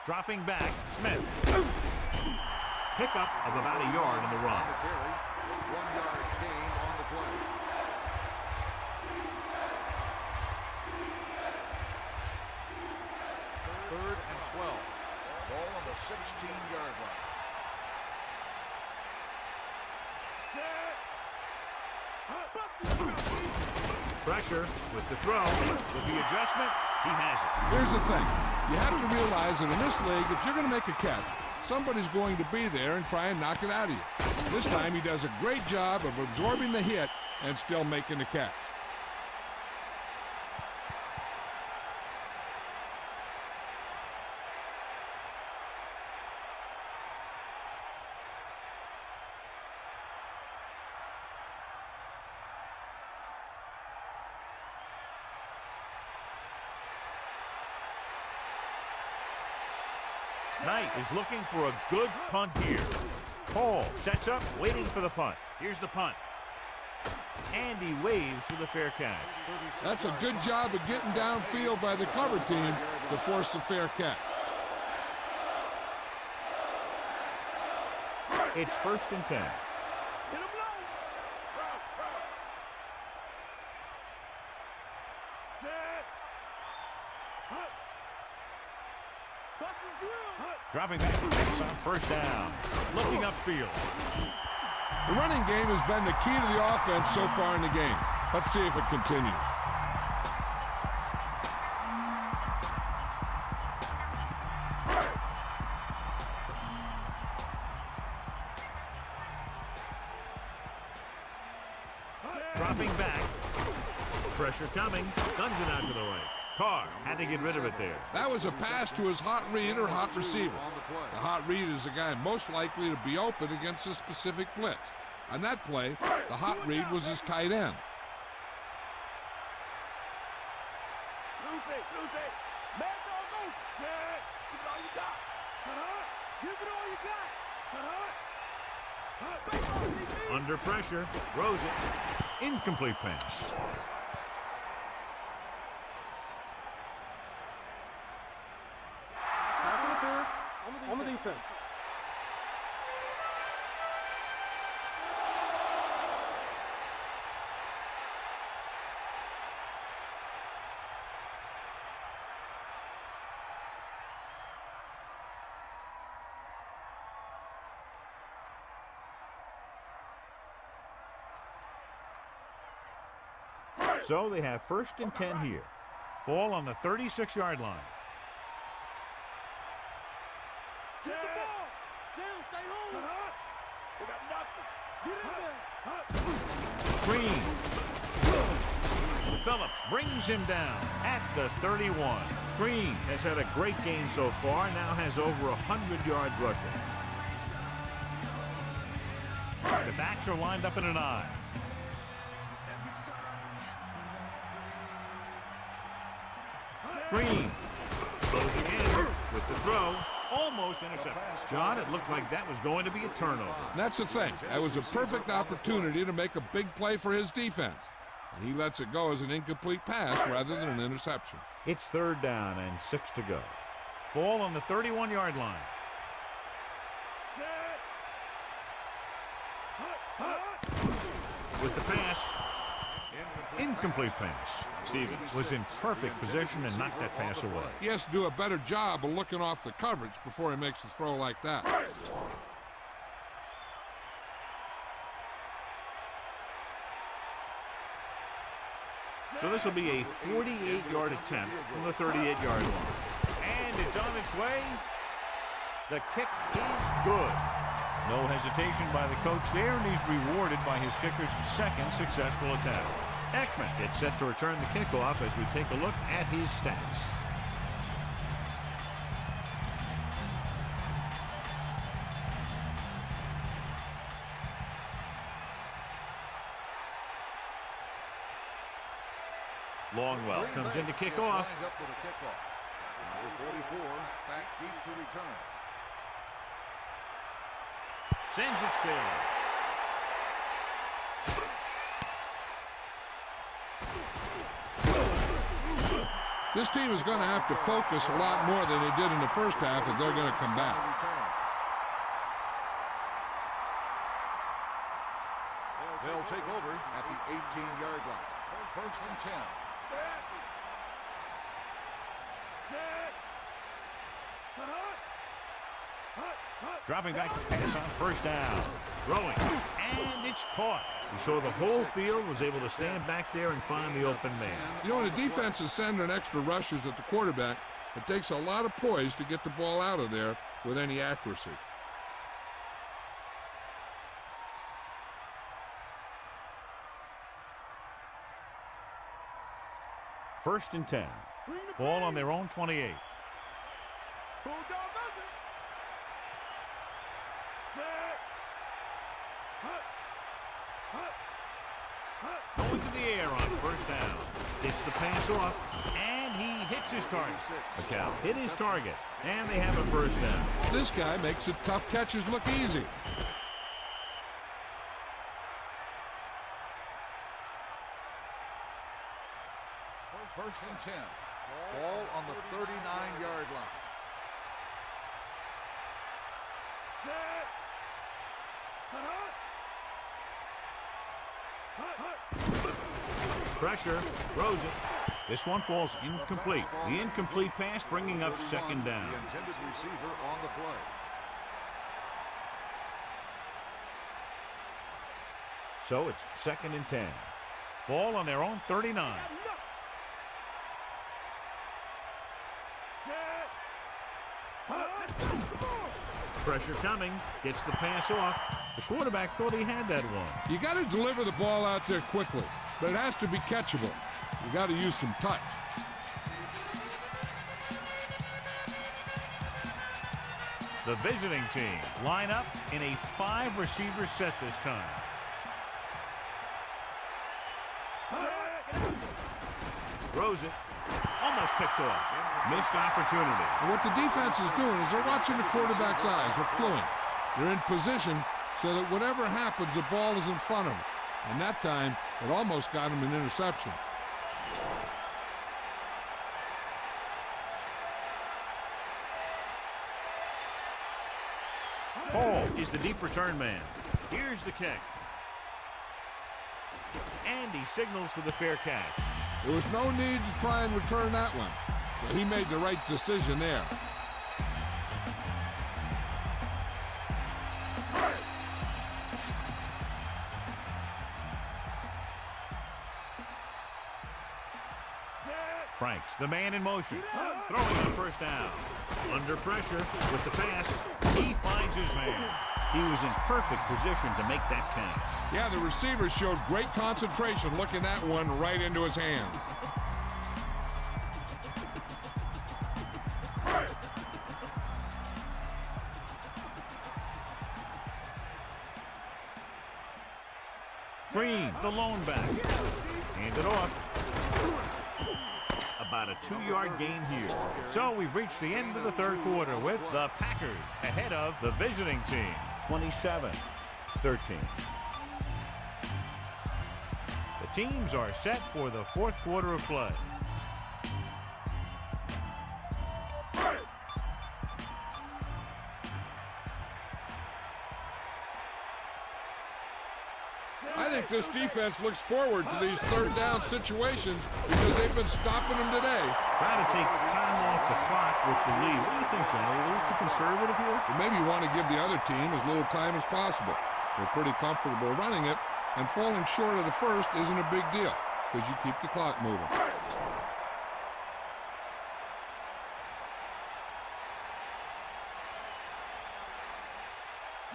[SPEAKER 1] Dropping back, Smith. Pickup of about a yard in the run.
[SPEAKER 3] 1-yard gain on the play. Third and 12. Ball on the 16-yard line.
[SPEAKER 1] Pressure with the throw. With the adjustment, he has it.
[SPEAKER 2] Here's the thing. You have to realize that in this league, if you're going to make a catch, somebody's going to be there and try and knock it out of you. This time, he does a great job of absorbing the hit and still making the catch.
[SPEAKER 1] Knight is looking for a good punt here. Paul sets up, waiting for the punt. Here's the punt. And he waves for the fair catch.
[SPEAKER 2] That's a good job of getting downfield by the cover team to force the fair catch.
[SPEAKER 1] It's first and 10. Dropping back, takes on first down. Looking upfield.
[SPEAKER 2] The running game has been the key to the offense so far in the game. Let's see if it continues.
[SPEAKER 1] Dropping back. Pressure coming. Guns it out to the right. Carr had to get rid of it there.
[SPEAKER 2] That was a pass to his hot read or hot receiver. The hot read is the guy most likely to be open against a specific blitz. On that play, the hot read was his tight end.
[SPEAKER 4] Lucy. Man, go. Set. Give it all you got. Give it all you got.
[SPEAKER 1] Under pressure, throws it. Incomplete pass.
[SPEAKER 5] Pass interference on the defense.
[SPEAKER 1] So they have first and 10 here. Ball on the 36-yard line.
[SPEAKER 4] Get the ball. Sam, stay home. We got nothing. Get in there.
[SPEAKER 1] Green. Phillips brings him down at the 31. Green has had a great game so far, now has over 100 yards rushing. The backs are lined up in an I. Green closing in with the throw, almost intercepted. John, it looked like that was going to be a turnover.
[SPEAKER 2] And that's the thing. That was a perfect opportunity to make a big play for his defense. And he lets it go as an incomplete pass rather than an interception.
[SPEAKER 1] It's third down and 6 to go. Ball on the 31-yard line. With the pass, incomplete pass. Stevens was in perfect position and knocked that pass away.
[SPEAKER 2] He has to do a better job of looking off the coverage before he makes a throw like that.
[SPEAKER 1] So this will be a 48-yard attempt from the 38-yard line. And it's on its way. The kick is good. No hesitation by the coach there, and he's rewarded by his kicker's second successful attempt. Ekman gets set to return the kickoff as we take a look at his stats. Longwell comes in to kick off.
[SPEAKER 3] Up for the kickoff. Number 44 back deep to return.
[SPEAKER 1] Sends it safe.
[SPEAKER 2] This team is going to have to focus a lot more than they did in the first half if they're going to come back.
[SPEAKER 3] They'll take over at the 18-yard line. First and 10.
[SPEAKER 1] Dropping back to pass on first down. Throwing. And it's caught. We saw the whole field was able to stand back there and find the open man.
[SPEAKER 2] You know, when the defense is sending extra rushers at the quarterback, it takes a lot of poise to get the ball out of there with any accuracy.
[SPEAKER 1] First and 10. Ball on their own 28. Going to the air on first down. Gets the pass off, and he hits his target. McCall hit his target, and they have a first down.
[SPEAKER 2] This guy makes the tough catches look easy.
[SPEAKER 3] First and 10. Ball on the 39-yard line.
[SPEAKER 1] Pressure, throws it. This one falls incomplete. The incomplete pass bringing up second down.
[SPEAKER 3] The intended receiver on the play.
[SPEAKER 1] So it's second and 10. Ball on their own 39. Pressure coming, gets the pass off. The quarterback thought he had that one.
[SPEAKER 2] You got to deliver the ball out there quickly, but it has to be catchable. You got to use some touch.
[SPEAKER 1] The visiting team line up in a 5-receiver set this time. Throws it. Almost picked off. Missed opportunity.
[SPEAKER 2] And what the defense is doing is they're watching the quarterback's eyes. They're cluing. They're in position so that whatever happens, the ball is in front of them. And that time, it almost got him an interception.
[SPEAKER 1] Hall is the deep return man. Here's the kick. And he signals for the fair catch.
[SPEAKER 2] There was no need to try and return that one. But he made the right decision there.
[SPEAKER 1] Franks, the man in motion. Throwing on first down. Under pressure with the pass. He finds his man. He was in perfect position to make that catch.
[SPEAKER 2] Yeah, the receiver showed great concentration looking that one right into his hand.
[SPEAKER 1] Green, the lone back. Hand it off. About a 2-yard gain here. So we've reached the end of the third quarter with the Packers ahead of the visiting team, 27-13. The teams are set for the fourth quarter of play.
[SPEAKER 2] I think this defense looks forward to these third down situations because they've been stopping them today.
[SPEAKER 1] Trying to take time off the clock with the lead. What do you think, John? Are we a little too conservative here?
[SPEAKER 2] But maybe you want to give the other team as little time as possible. They're pretty comfortable running it, and falling short of the first isn't a big deal. because you keep the clock moving.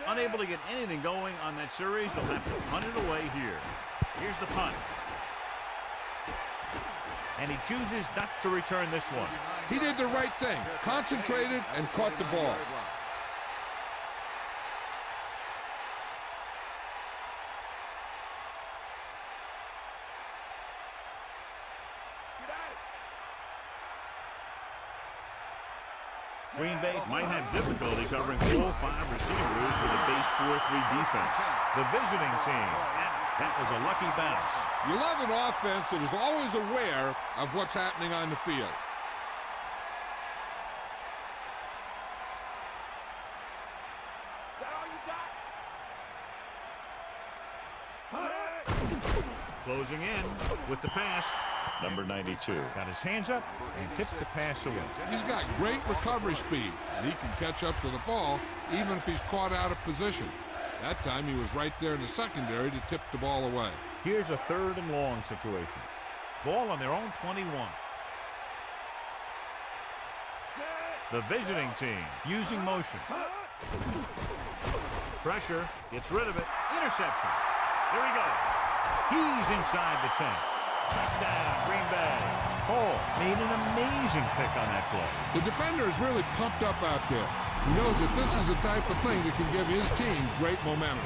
[SPEAKER 1] Unable to get anything going on that series, they'll have to punt it away here. Here's the punt. And he chooses not to return this one.
[SPEAKER 2] He did the right thing, concentrated and caught the ball.
[SPEAKER 1] Green Bay might have difficulty covering all 5 receivers with a base 4-3 defense. The visiting team, that was a lucky bounce.
[SPEAKER 2] You love an offense that is always aware of what's happening on the field.
[SPEAKER 4] Is that all you got?
[SPEAKER 1] Closing in with the pass. Number 92 got his hands up and tipped the pass away.
[SPEAKER 2] He's got great recovery speed, and he can catch up to the ball even if he's caught out of position. That time he was right there in the secondary to tip the ball away.
[SPEAKER 1] Here's a 3rd and long situation. Ball on their own 21. The visiting team using motion. Pressure, gets rid of it. Interception. There he goes. He's inside the 10. Touchdown, Green Bay. Hall made an amazing pick on that play.
[SPEAKER 2] The defender is really pumped up out there. He knows that this is the type of thing that can give his team great momentum.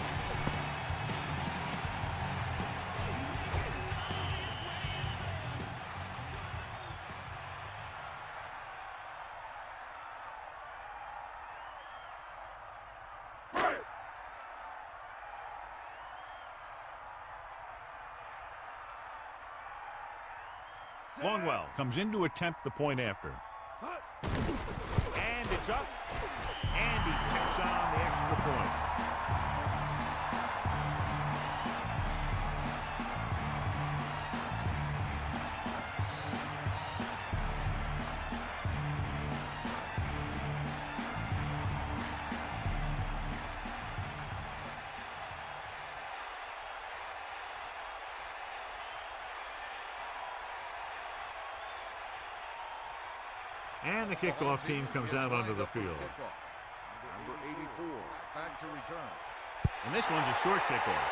[SPEAKER 1] Longwell comes in to attempt the point after. And it's up. And he tacks on the extra point. And the kickoff team comes out onto the field.
[SPEAKER 3] Number 84, back to return.
[SPEAKER 1] And this one's a short kickoff.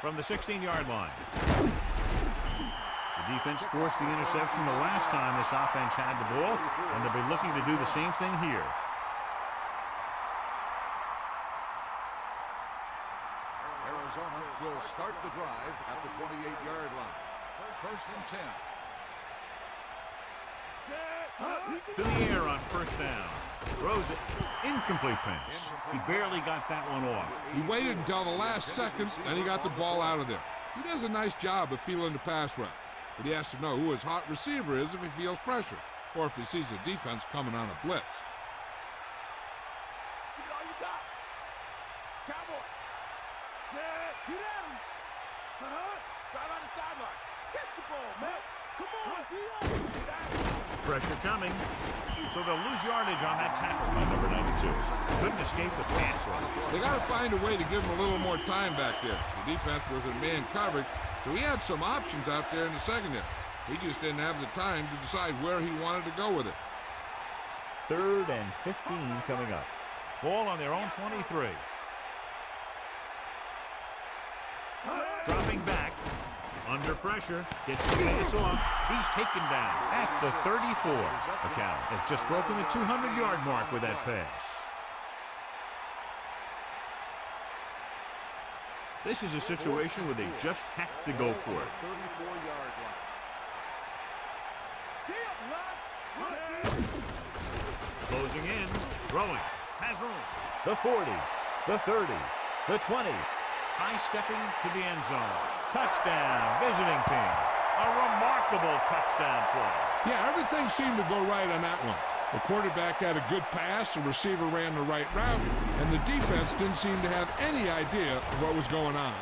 [SPEAKER 1] From the 16-yard line. The defense forced the interception the last time this offense had the ball, and they'll be looking to do the same thing here.
[SPEAKER 3] Arizona will start the drive at the 28-yard line. 1st and 10.
[SPEAKER 1] To the air on 1st down. Throws it. Incomplete pass. He barely got that one off.
[SPEAKER 2] He waited until the last second, then he got the ball out of there. He does a nice job of feeling the pass rush, but he has to know who his hot receiver is if he feels pressure, or if he sees the defense coming on a blitz.
[SPEAKER 4] Give it all you got. Cowboy. Set. Get at him. Sideline to sideline. Catch the ball, man. Come on, Dion. Get at him.
[SPEAKER 1] Pressure coming. So they'll lose yardage on that tackle by number 92. Couldn't escape the pass rush.
[SPEAKER 2] They got to find a way to give him a little more time back there. The defense was in man coverage, so he had some options out there in the secondary. He just didn't have the time to decide where he wanted to go with it.
[SPEAKER 1] 3rd and 15 coming up. Ball on their own 23. Dropping back. Under pressure, gets the pass off. He's taken down at the 34. The count has just broken the 200-yard mark with that pass. This is a situation where they just have to go for it.
[SPEAKER 3] 34-yard line.
[SPEAKER 1] Closing in, throwing, has room. The 40, the 30, the 20. High stepping to the end zone. Touchdown, visiting team. A remarkable touchdown play.
[SPEAKER 2] Yeah, everything seemed to go right on that one. The quarterback had a good pass, the receiver ran the right route, and the defense didn't seem to have any idea of what was going on.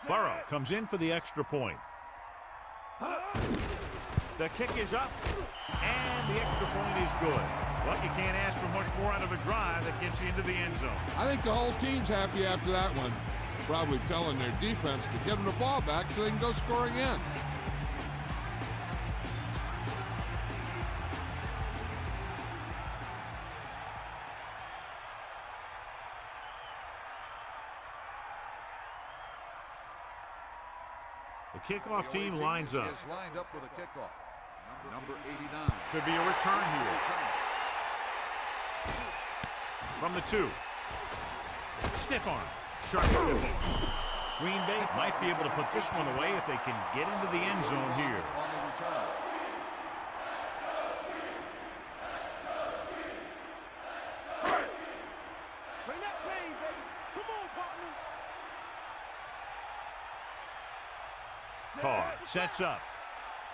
[SPEAKER 1] Burrow comes in for the extra point. The kick is up, and the extra point is good. Well, you can't ask for much more out of a drive that gets you into the end zone.
[SPEAKER 2] I think the whole team's happy after that one. Probably telling their defense to get them the ball back so they can go score again.
[SPEAKER 1] The kickoff team lines up.
[SPEAKER 3] Is lined up for the kickoff. Number 89.
[SPEAKER 1] Should be a return here. From the 2. Stiff arm. Sharp stiff arm. Green Bay might be able to put this one away if they can get into the end zone here.
[SPEAKER 3] On the return.
[SPEAKER 4] Bring that pain, baby. Come on, partner.
[SPEAKER 1] Carr sets up.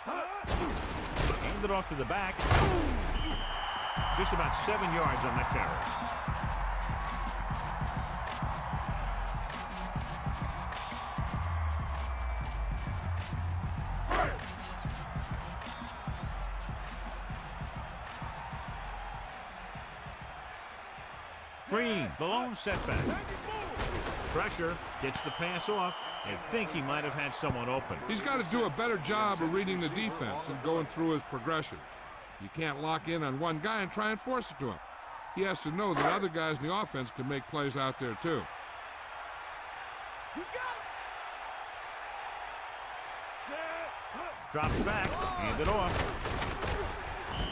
[SPEAKER 1] Hand it off to the back. Just about 7 yards on that carry. Green, the lone setback. Pressure, gets the pass off. I think he might have had someone open.
[SPEAKER 2] He's got to do a better job of reading the defense and going through his progressions. You can't lock in on one guy and try and force it to him. He has to know that other guys in the offense can make plays out there too.
[SPEAKER 4] You got him.
[SPEAKER 1] Drops back, hand it off.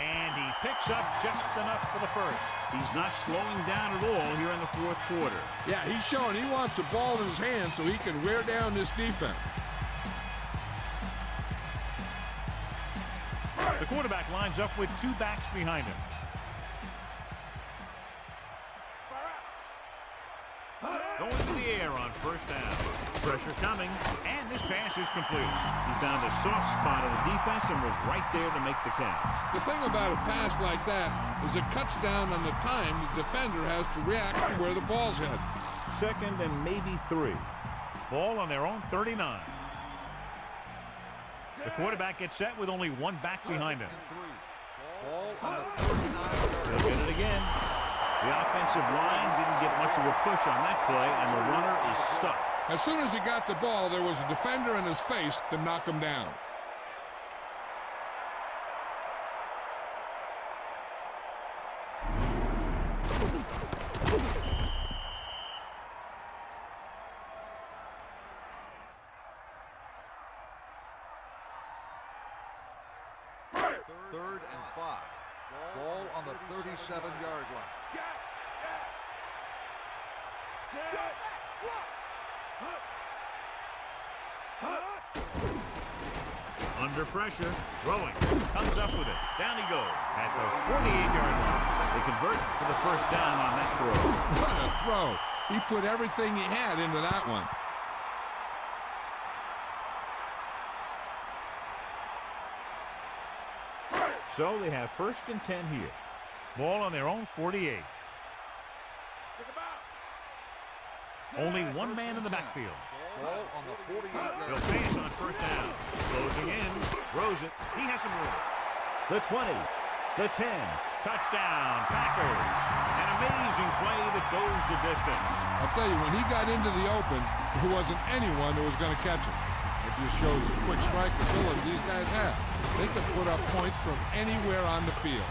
[SPEAKER 1] And he picks up just enough for the first. He's not slowing down at all here in the fourth quarter.
[SPEAKER 2] Yeah, he's showing he wants the ball in his hand so he can wear down this defense.
[SPEAKER 1] The quarterback lines up with 2 backs behind him. Going to the air on first down. Pressure coming, and this pass is complete. He found a soft spot on the defense and was right there to make the catch.
[SPEAKER 2] The thing about a pass like that is it cuts down on the time the defender has to react to where the ball's headed.
[SPEAKER 1] 2nd and maybe 3. Ball on their own 39. The quarterback gets set with only 1 back behind him.
[SPEAKER 3] Ball on the 39.
[SPEAKER 1] They'll get it again. The offensive line didn't get much of a push on that play, and the runner is stuffed.
[SPEAKER 2] As soon as he got the ball, there was a defender in his face to knock him down.
[SPEAKER 3] Third and 5. Ball on the 37-yard line.
[SPEAKER 1] Under pressure, throwing, comes up with it. Down he goes at the 48-yard line. They convert for the first down on that throw.
[SPEAKER 2] What a throw. He put everything he had into that one.
[SPEAKER 1] So they have 1st and 10 here. Ball on their own 48. Only 1 man in the backfield.
[SPEAKER 3] Ball on the 48-yard
[SPEAKER 1] He'll
[SPEAKER 3] line.
[SPEAKER 1] pass on first down. Closing in, throws it. He has some room. The 20, the 10, touchdown, Packers. An amazing play that goes the distance.
[SPEAKER 2] I'll tell you, when he got into the open, there wasn't anyone who was going to catch him. It just shows the quick strike ability these guys have. They can put up points from anywhere on the field.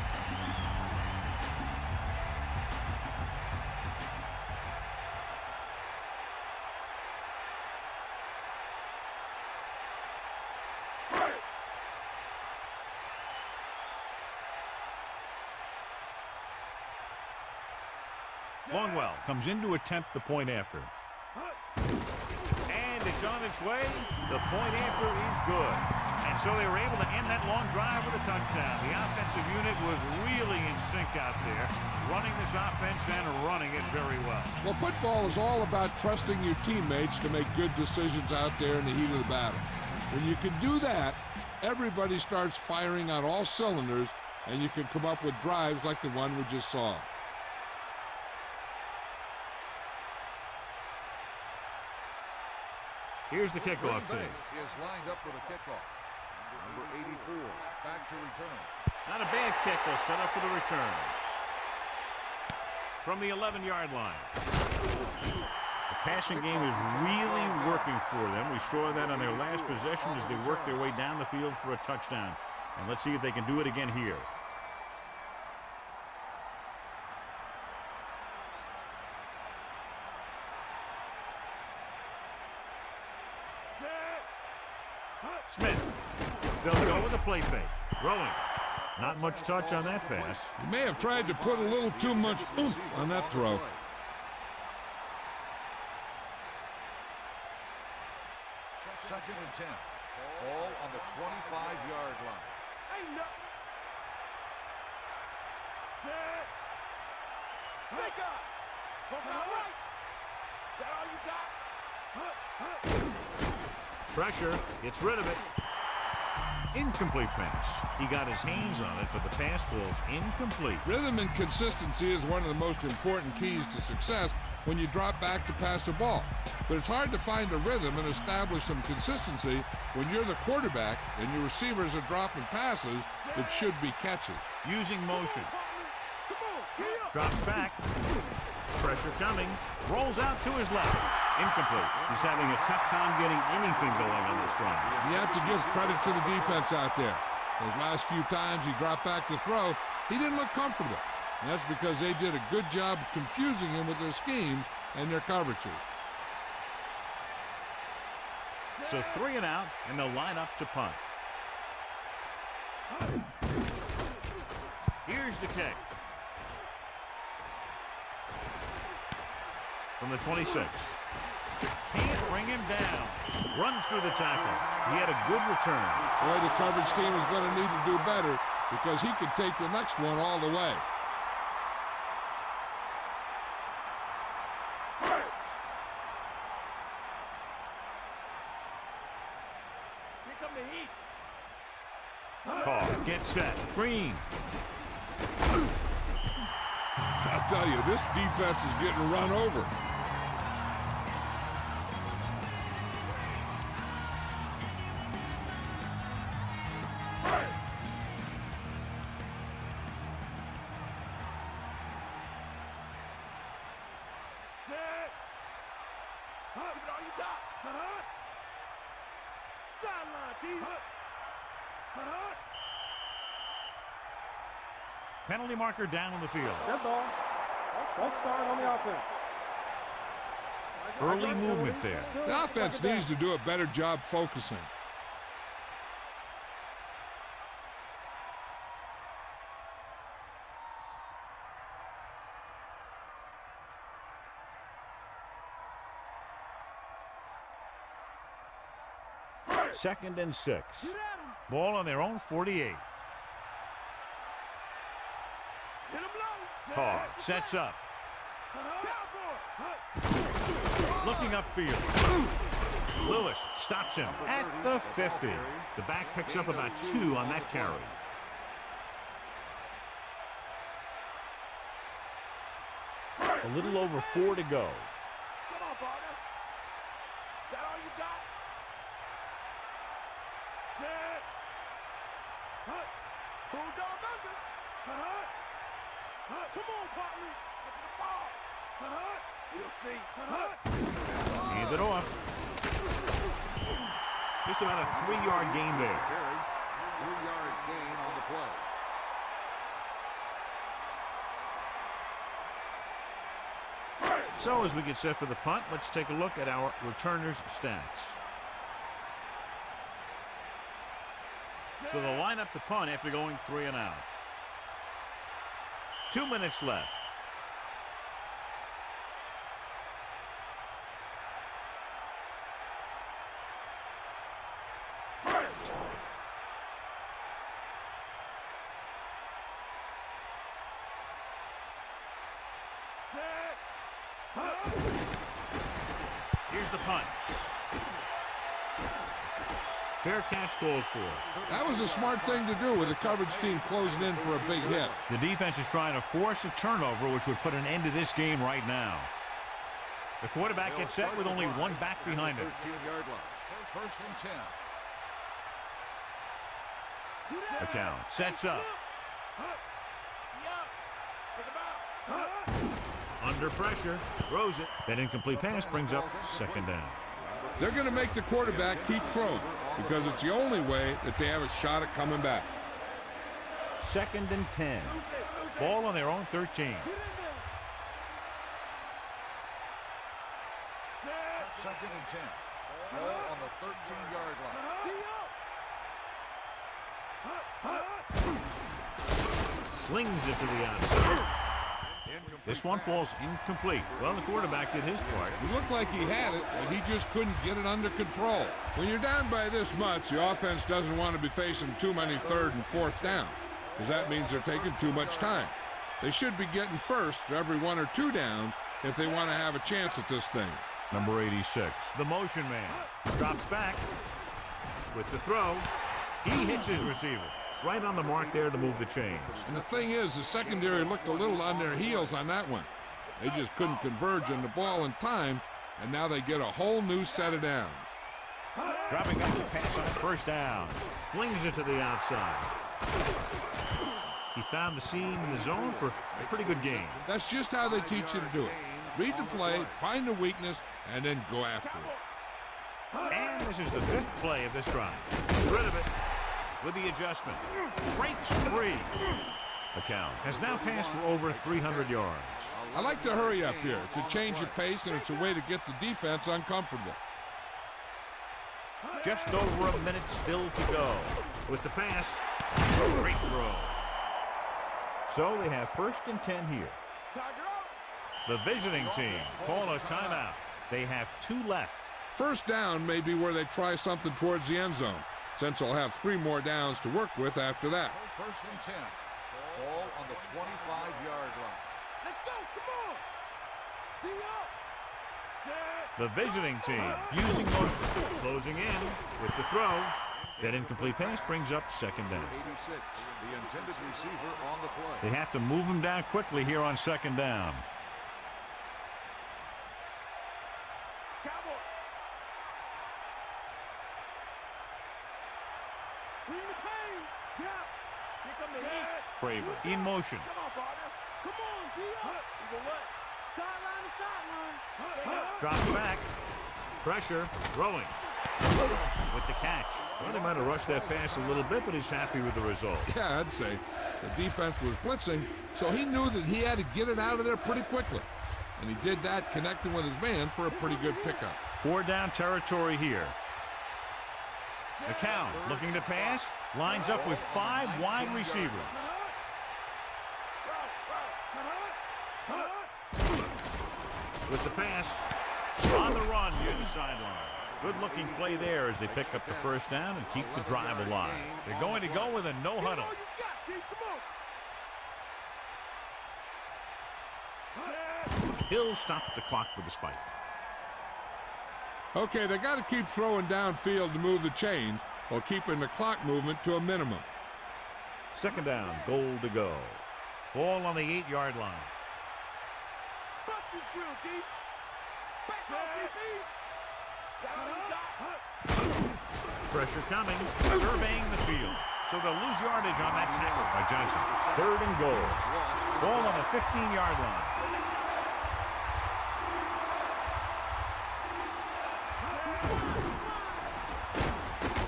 [SPEAKER 1] Longwell comes in to attempt the point after. And it's on its way. The point after is good. And so they were able to end that long drive with a touchdown. The offensive unit was really in sync out there, running this offense and running it very well.
[SPEAKER 2] Well, football is all about trusting your teammates to make good decisions out there in the heat of the battle. When you can do that, everybody starts firing on all cylinders, and you can come up with drives like the one we just saw.
[SPEAKER 1] Here's the kickoff team.
[SPEAKER 3] Is lined up for the kickoff. Number 84, back to return.
[SPEAKER 1] Not a bad kick. They'll set up for the return. From the 11-yard line. The passing game is really working for them. We saw that on their last possession as they worked their way down the field for a touchdown. And let's see if they can do it again here. Smith. They'll go with a play fake. Rolling. Not much touch on that pass.
[SPEAKER 2] He may have tried to put a little too much oomph on that throw.
[SPEAKER 3] Second and 10. Ball on the 25-yard line.
[SPEAKER 4] Ain't nothing. Set. Stick up. Come out right. Is that all you got?
[SPEAKER 1] Pressure. Gets rid of it. Incomplete pass. He got his hands on it, but the pass falls incomplete.
[SPEAKER 2] Rhythm and consistency is one of the most important keys to success when you drop back to pass a ball. But it's hard to find a rhythm and establish some consistency when you're the quarterback and your receivers are dropping passes that should be catches.
[SPEAKER 1] Using motion.
[SPEAKER 4] Come on, get up.
[SPEAKER 1] Drops back. Pressure coming. Rolls out to his left. Incomplete. He's having a tough time getting anything going on this run.
[SPEAKER 2] You have to give credit to the defense out there. Those last few times he dropped back to throw, he didn't look comfortable. And that's because they did a good job confusing him with their schemes and their coverages.
[SPEAKER 1] So 3 and out, and they'll line up to punt. Here's the kick. From the 26. Can't bring him down. Runs through the tackle. He had a good return.
[SPEAKER 2] Boy, the coverage team is going to need to do better because he could take the next one all the way.
[SPEAKER 4] Here come the heat.
[SPEAKER 1] Carr gets set. Green.
[SPEAKER 2] I'll tell you, this defense is getting run over.
[SPEAKER 4] Set. Give it all you got. Sideline, D.
[SPEAKER 1] Penalty marker down on the field.
[SPEAKER 5] Dead ball. Let's start on the offense.
[SPEAKER 1] Early movement there.
[SPEAKER 2] The offense needs to do a better job focusing.
[SPEAKER 1] Second and 6. Ball on their own 48.
[SPEAKER 4] Hit him low.
[SPEAKER 1] Carr sets up. Looking upfield. Lewis stops him at the 50. The back picks up about 2 on that carry. A little over 4 to go.
[SPEAKER 4] Come on, partner. Is that all you got? Set. Bulldog under. Come on, partner. Get the ball. You'll see.
[SPEAKER 1] Hand it off. Just about a 3-yard gain there.
[SPEAKER 3] 3-yard gain on the play.
[SPEAKER 1] So as we get set for the punt, let's take a look at our returners' stats. So they'll line up the punt after going 3 and out. 2 minutes left. Here's the punt. Fair catch called for.
[SPEAKER 2] That was a smart thing to do with the coverage team closing in for a big hit.
[SPEAKER 1] The defense is trying to force a turnover, which would put an end to this game right now. The quarterback gets set with only one back behind him.
[SPEAKER 3] 13-yard line. First and 10.
[SPEAKER 1] McCown sets up. Under pressure, throws it. That incomplete pass brings up second down.
[SPEAKER 2] They're going to make the quarterback keep throwing because it's the only way that they have a shot at coming back.
[SPEAKER 1] Second and 10. Ball on their own 13.
[SPEAKER 3] Second and 10. Ball on the 13-yard line.
[SPEAKER 1] Slings it to the outside. This one falls incomplete. Well, the quarterback did his part.
[SPEAKER 2] He looked like he had it, but he just couldn't get it under control. When you're down by this much, the offense doesn't want to be facing too many third and fourth down, because that means they're taking too much time. They should be getting first for every 1 or 2 downs if they want to have a chance at this thing.
[SPEAKER 1] Number 86, the motion man. Drops back with the throw. He hits his receiver. Right on the mark there to move the chains.
[SPEAKER 2] And the thing is, the secondary looked a little on their heels on that one. They just couldn't converge on the ball in time, and now they get a whole new set of downs.
[SPEAKER 1] Dropping up the pass on first down. Flings it to the outside. He found the seam in the zone for a pretty good game.
[SPEAKER 2] That's just how they teach you to do it. Read the play, find the weakness, and then go after it.
[SPEAKER 1] And this is the 5th play of this drive. He's rid of it with the adjustment. Breaks free. McCown has now passed for over 300 yards.
[SPEAKER 2] I like to hurry up here. It's a change of pace, and it's a way to get the defense uncomfortable.
[SPEAKER 1] Just over a minute still to go. With the pass, great throw. So they have first and 10 here. The visiting team call a timeout. They have 2 left.
[SPEAKER 2] First down may be where they try something towards the end zone, since they'll have 3 more downs to work with after that.
[SPEAKER 3] First and 10. Ball on the 25-yard line.
[SPEAKER 4] Let's go, come on. D up.
[SPEAKER 1] The visiting team using motion, closing in with the throw. That incomplete pass brings up second down.
[SPEAKER 3] 86, the intended receiver on the play.
[SPEAKER 1] They have to move him down quickly here on second down.
[SPEAKER 4] Cowboy. Bring the pain. Yeah. Here come the heat.
[SPEAKER 1] Craver in motion.
[SPEAKER 4] Come on, partner. Come on, D up. You go what? Sideline to sideline.
[SPEAKER 1] Drops back. Pressure. Throwing. With the catch. Well, they might have rushed that pass a little bit, but he's happy with the result.
[SPEAKER 2] Yeah, I'd say the defense was blitzing, so he knew that he had to get it out of there pretty quickly. And he did that connecting with his man for a pretty good pickup.
[SPEAKER 1] 4 down territory here. McCown looking to pass. Lines up with 5 wide receivers. With the pass. On the run near the sideline. Good-looking play there as they pick up the first down and keep the drive alive. They're going to go with a no huddle. Hill stopped the clock with the spike.
[SPEAKER 2] Okay, they got to keep throwing downfield to move the chains while keeping the clock movement to a minimum.
[SPEAKER 1] Second down, goal to go. Ball on the 8-yard line.
[SPEAKER 4] Bust this grill, D. Back off, DB.
[SPEAKER 1] Pressure coming, surveying the field. So they'll lose yardage on that tackle by Johnson. 3rd and goal. Ball on the 15-yard line.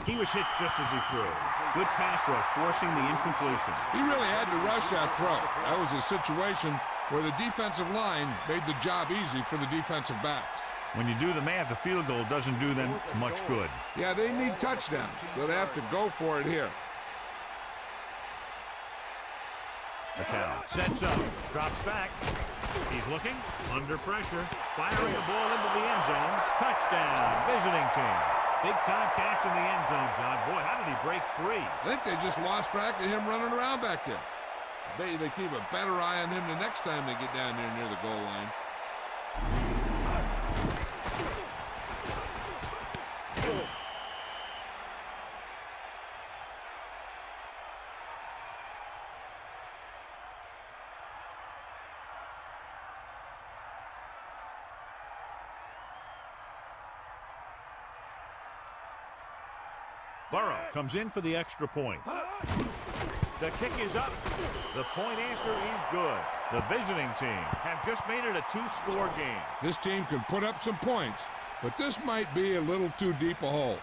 [SPEAKER 1] He was hit just as he threw. Good pass rush, forcing the incompletion.
[SPEAKER 2] He really had to rush that throw. That was a situation where the defensive line made the job easy for the defensive backs.
[SPEAKER 1] When you do the math, the field goal doesn't do them much good.
[SPEAKER 2] Yeah, they need touchdowns, so they have to go for it here.
[SPEAKER 1] McCown sets up, drops back. He's looking, under pressure, firing the ball into the end zone. Touchdown, visiting team. Big-time catch in the end zone, John. Boy, how did he break free?
[SPEAKER 2] I think they just lost track of him running around back there. I bet you they keep a better eye on him the next time they get down there near the goal line.
[SPEAKER 1] Burrow comes in for the extra point. The kick is up. The point after is good. The visiting team have just made it a 2-score game.
[SPEAKER 2] This team can put up some points, but this might be a little too deep a hole.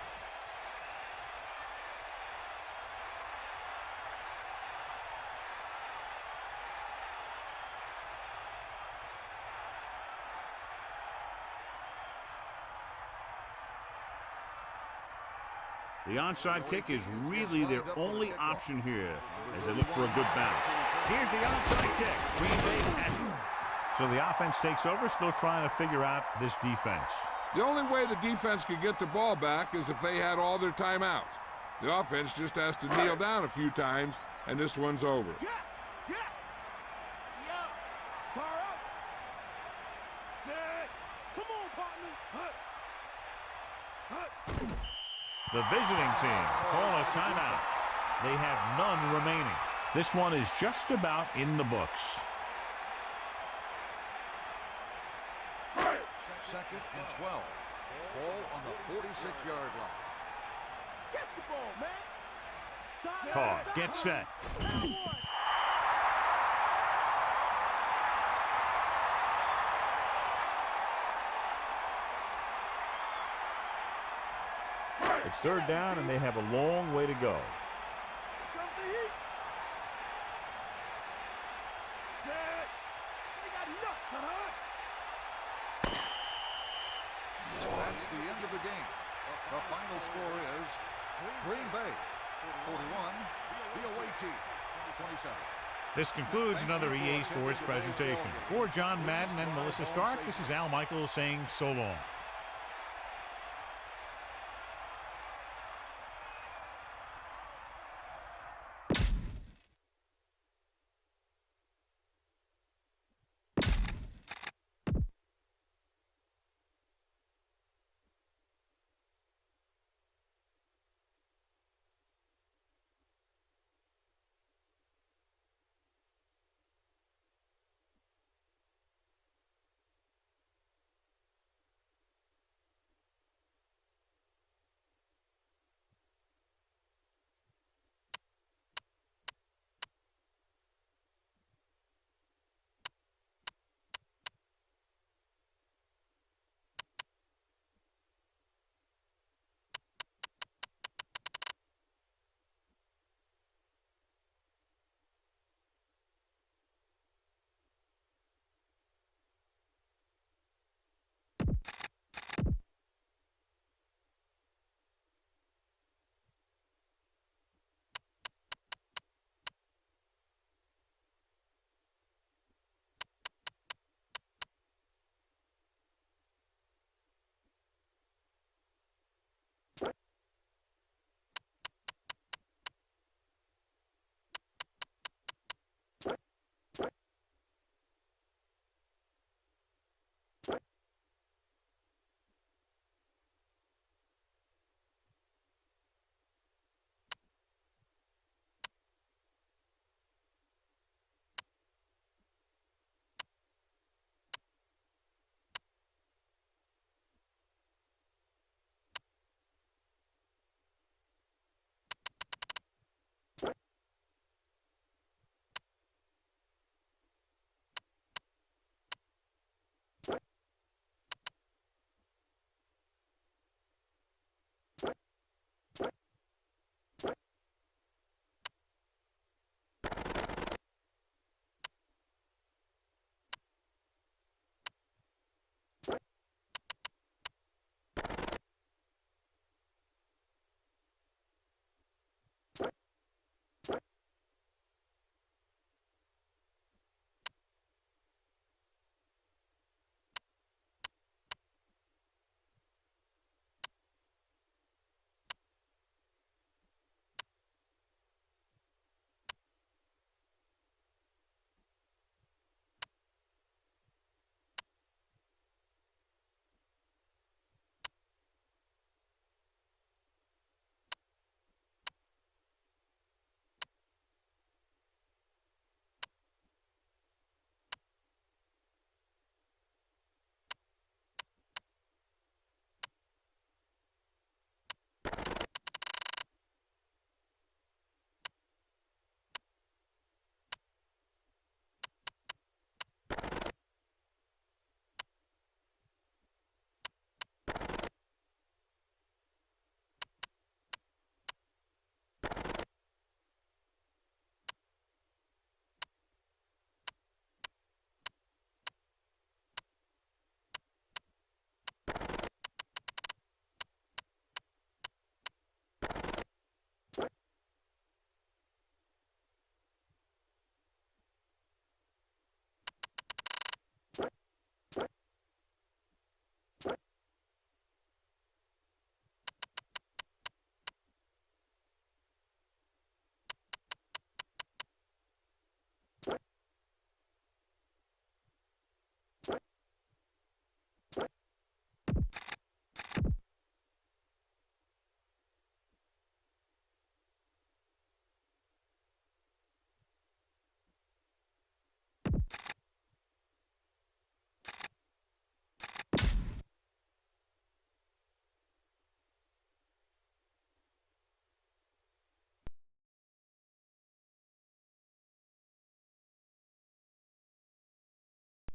[SPEAKER 1] The onside kick is really their only option here as they look for a good bounce. Here's the onside kick. Green Bay has it. So the offense takes over, still trying to figure out this defense.
[SPEAKER 2] The only way the defense could get the ball back is if they had all their timeouts. The offense just has to kneel down a few times, and this one's over.
[SPEAKER 4] Fire up. Set. Come on, partner.
[SPEAKER 1] The visiting team call a timeout. They have none remaining. This one is just about in the books.
[SPEAKER 3] Second and 12. Ball on the 46-yard line.
[SPEAKER 4] Catch the ball, man.
[SPEAKER 1] Carr gets set. It's third down, and they have a long way to go.
[SPEAKER 3] That's the end of the game. The final score is Green Bay 41, the away team 27.
[SPEAKER 1] This concludes another EA Sports presentation. For John Madden and Melissa Stark, this is Al Michaels saying so long.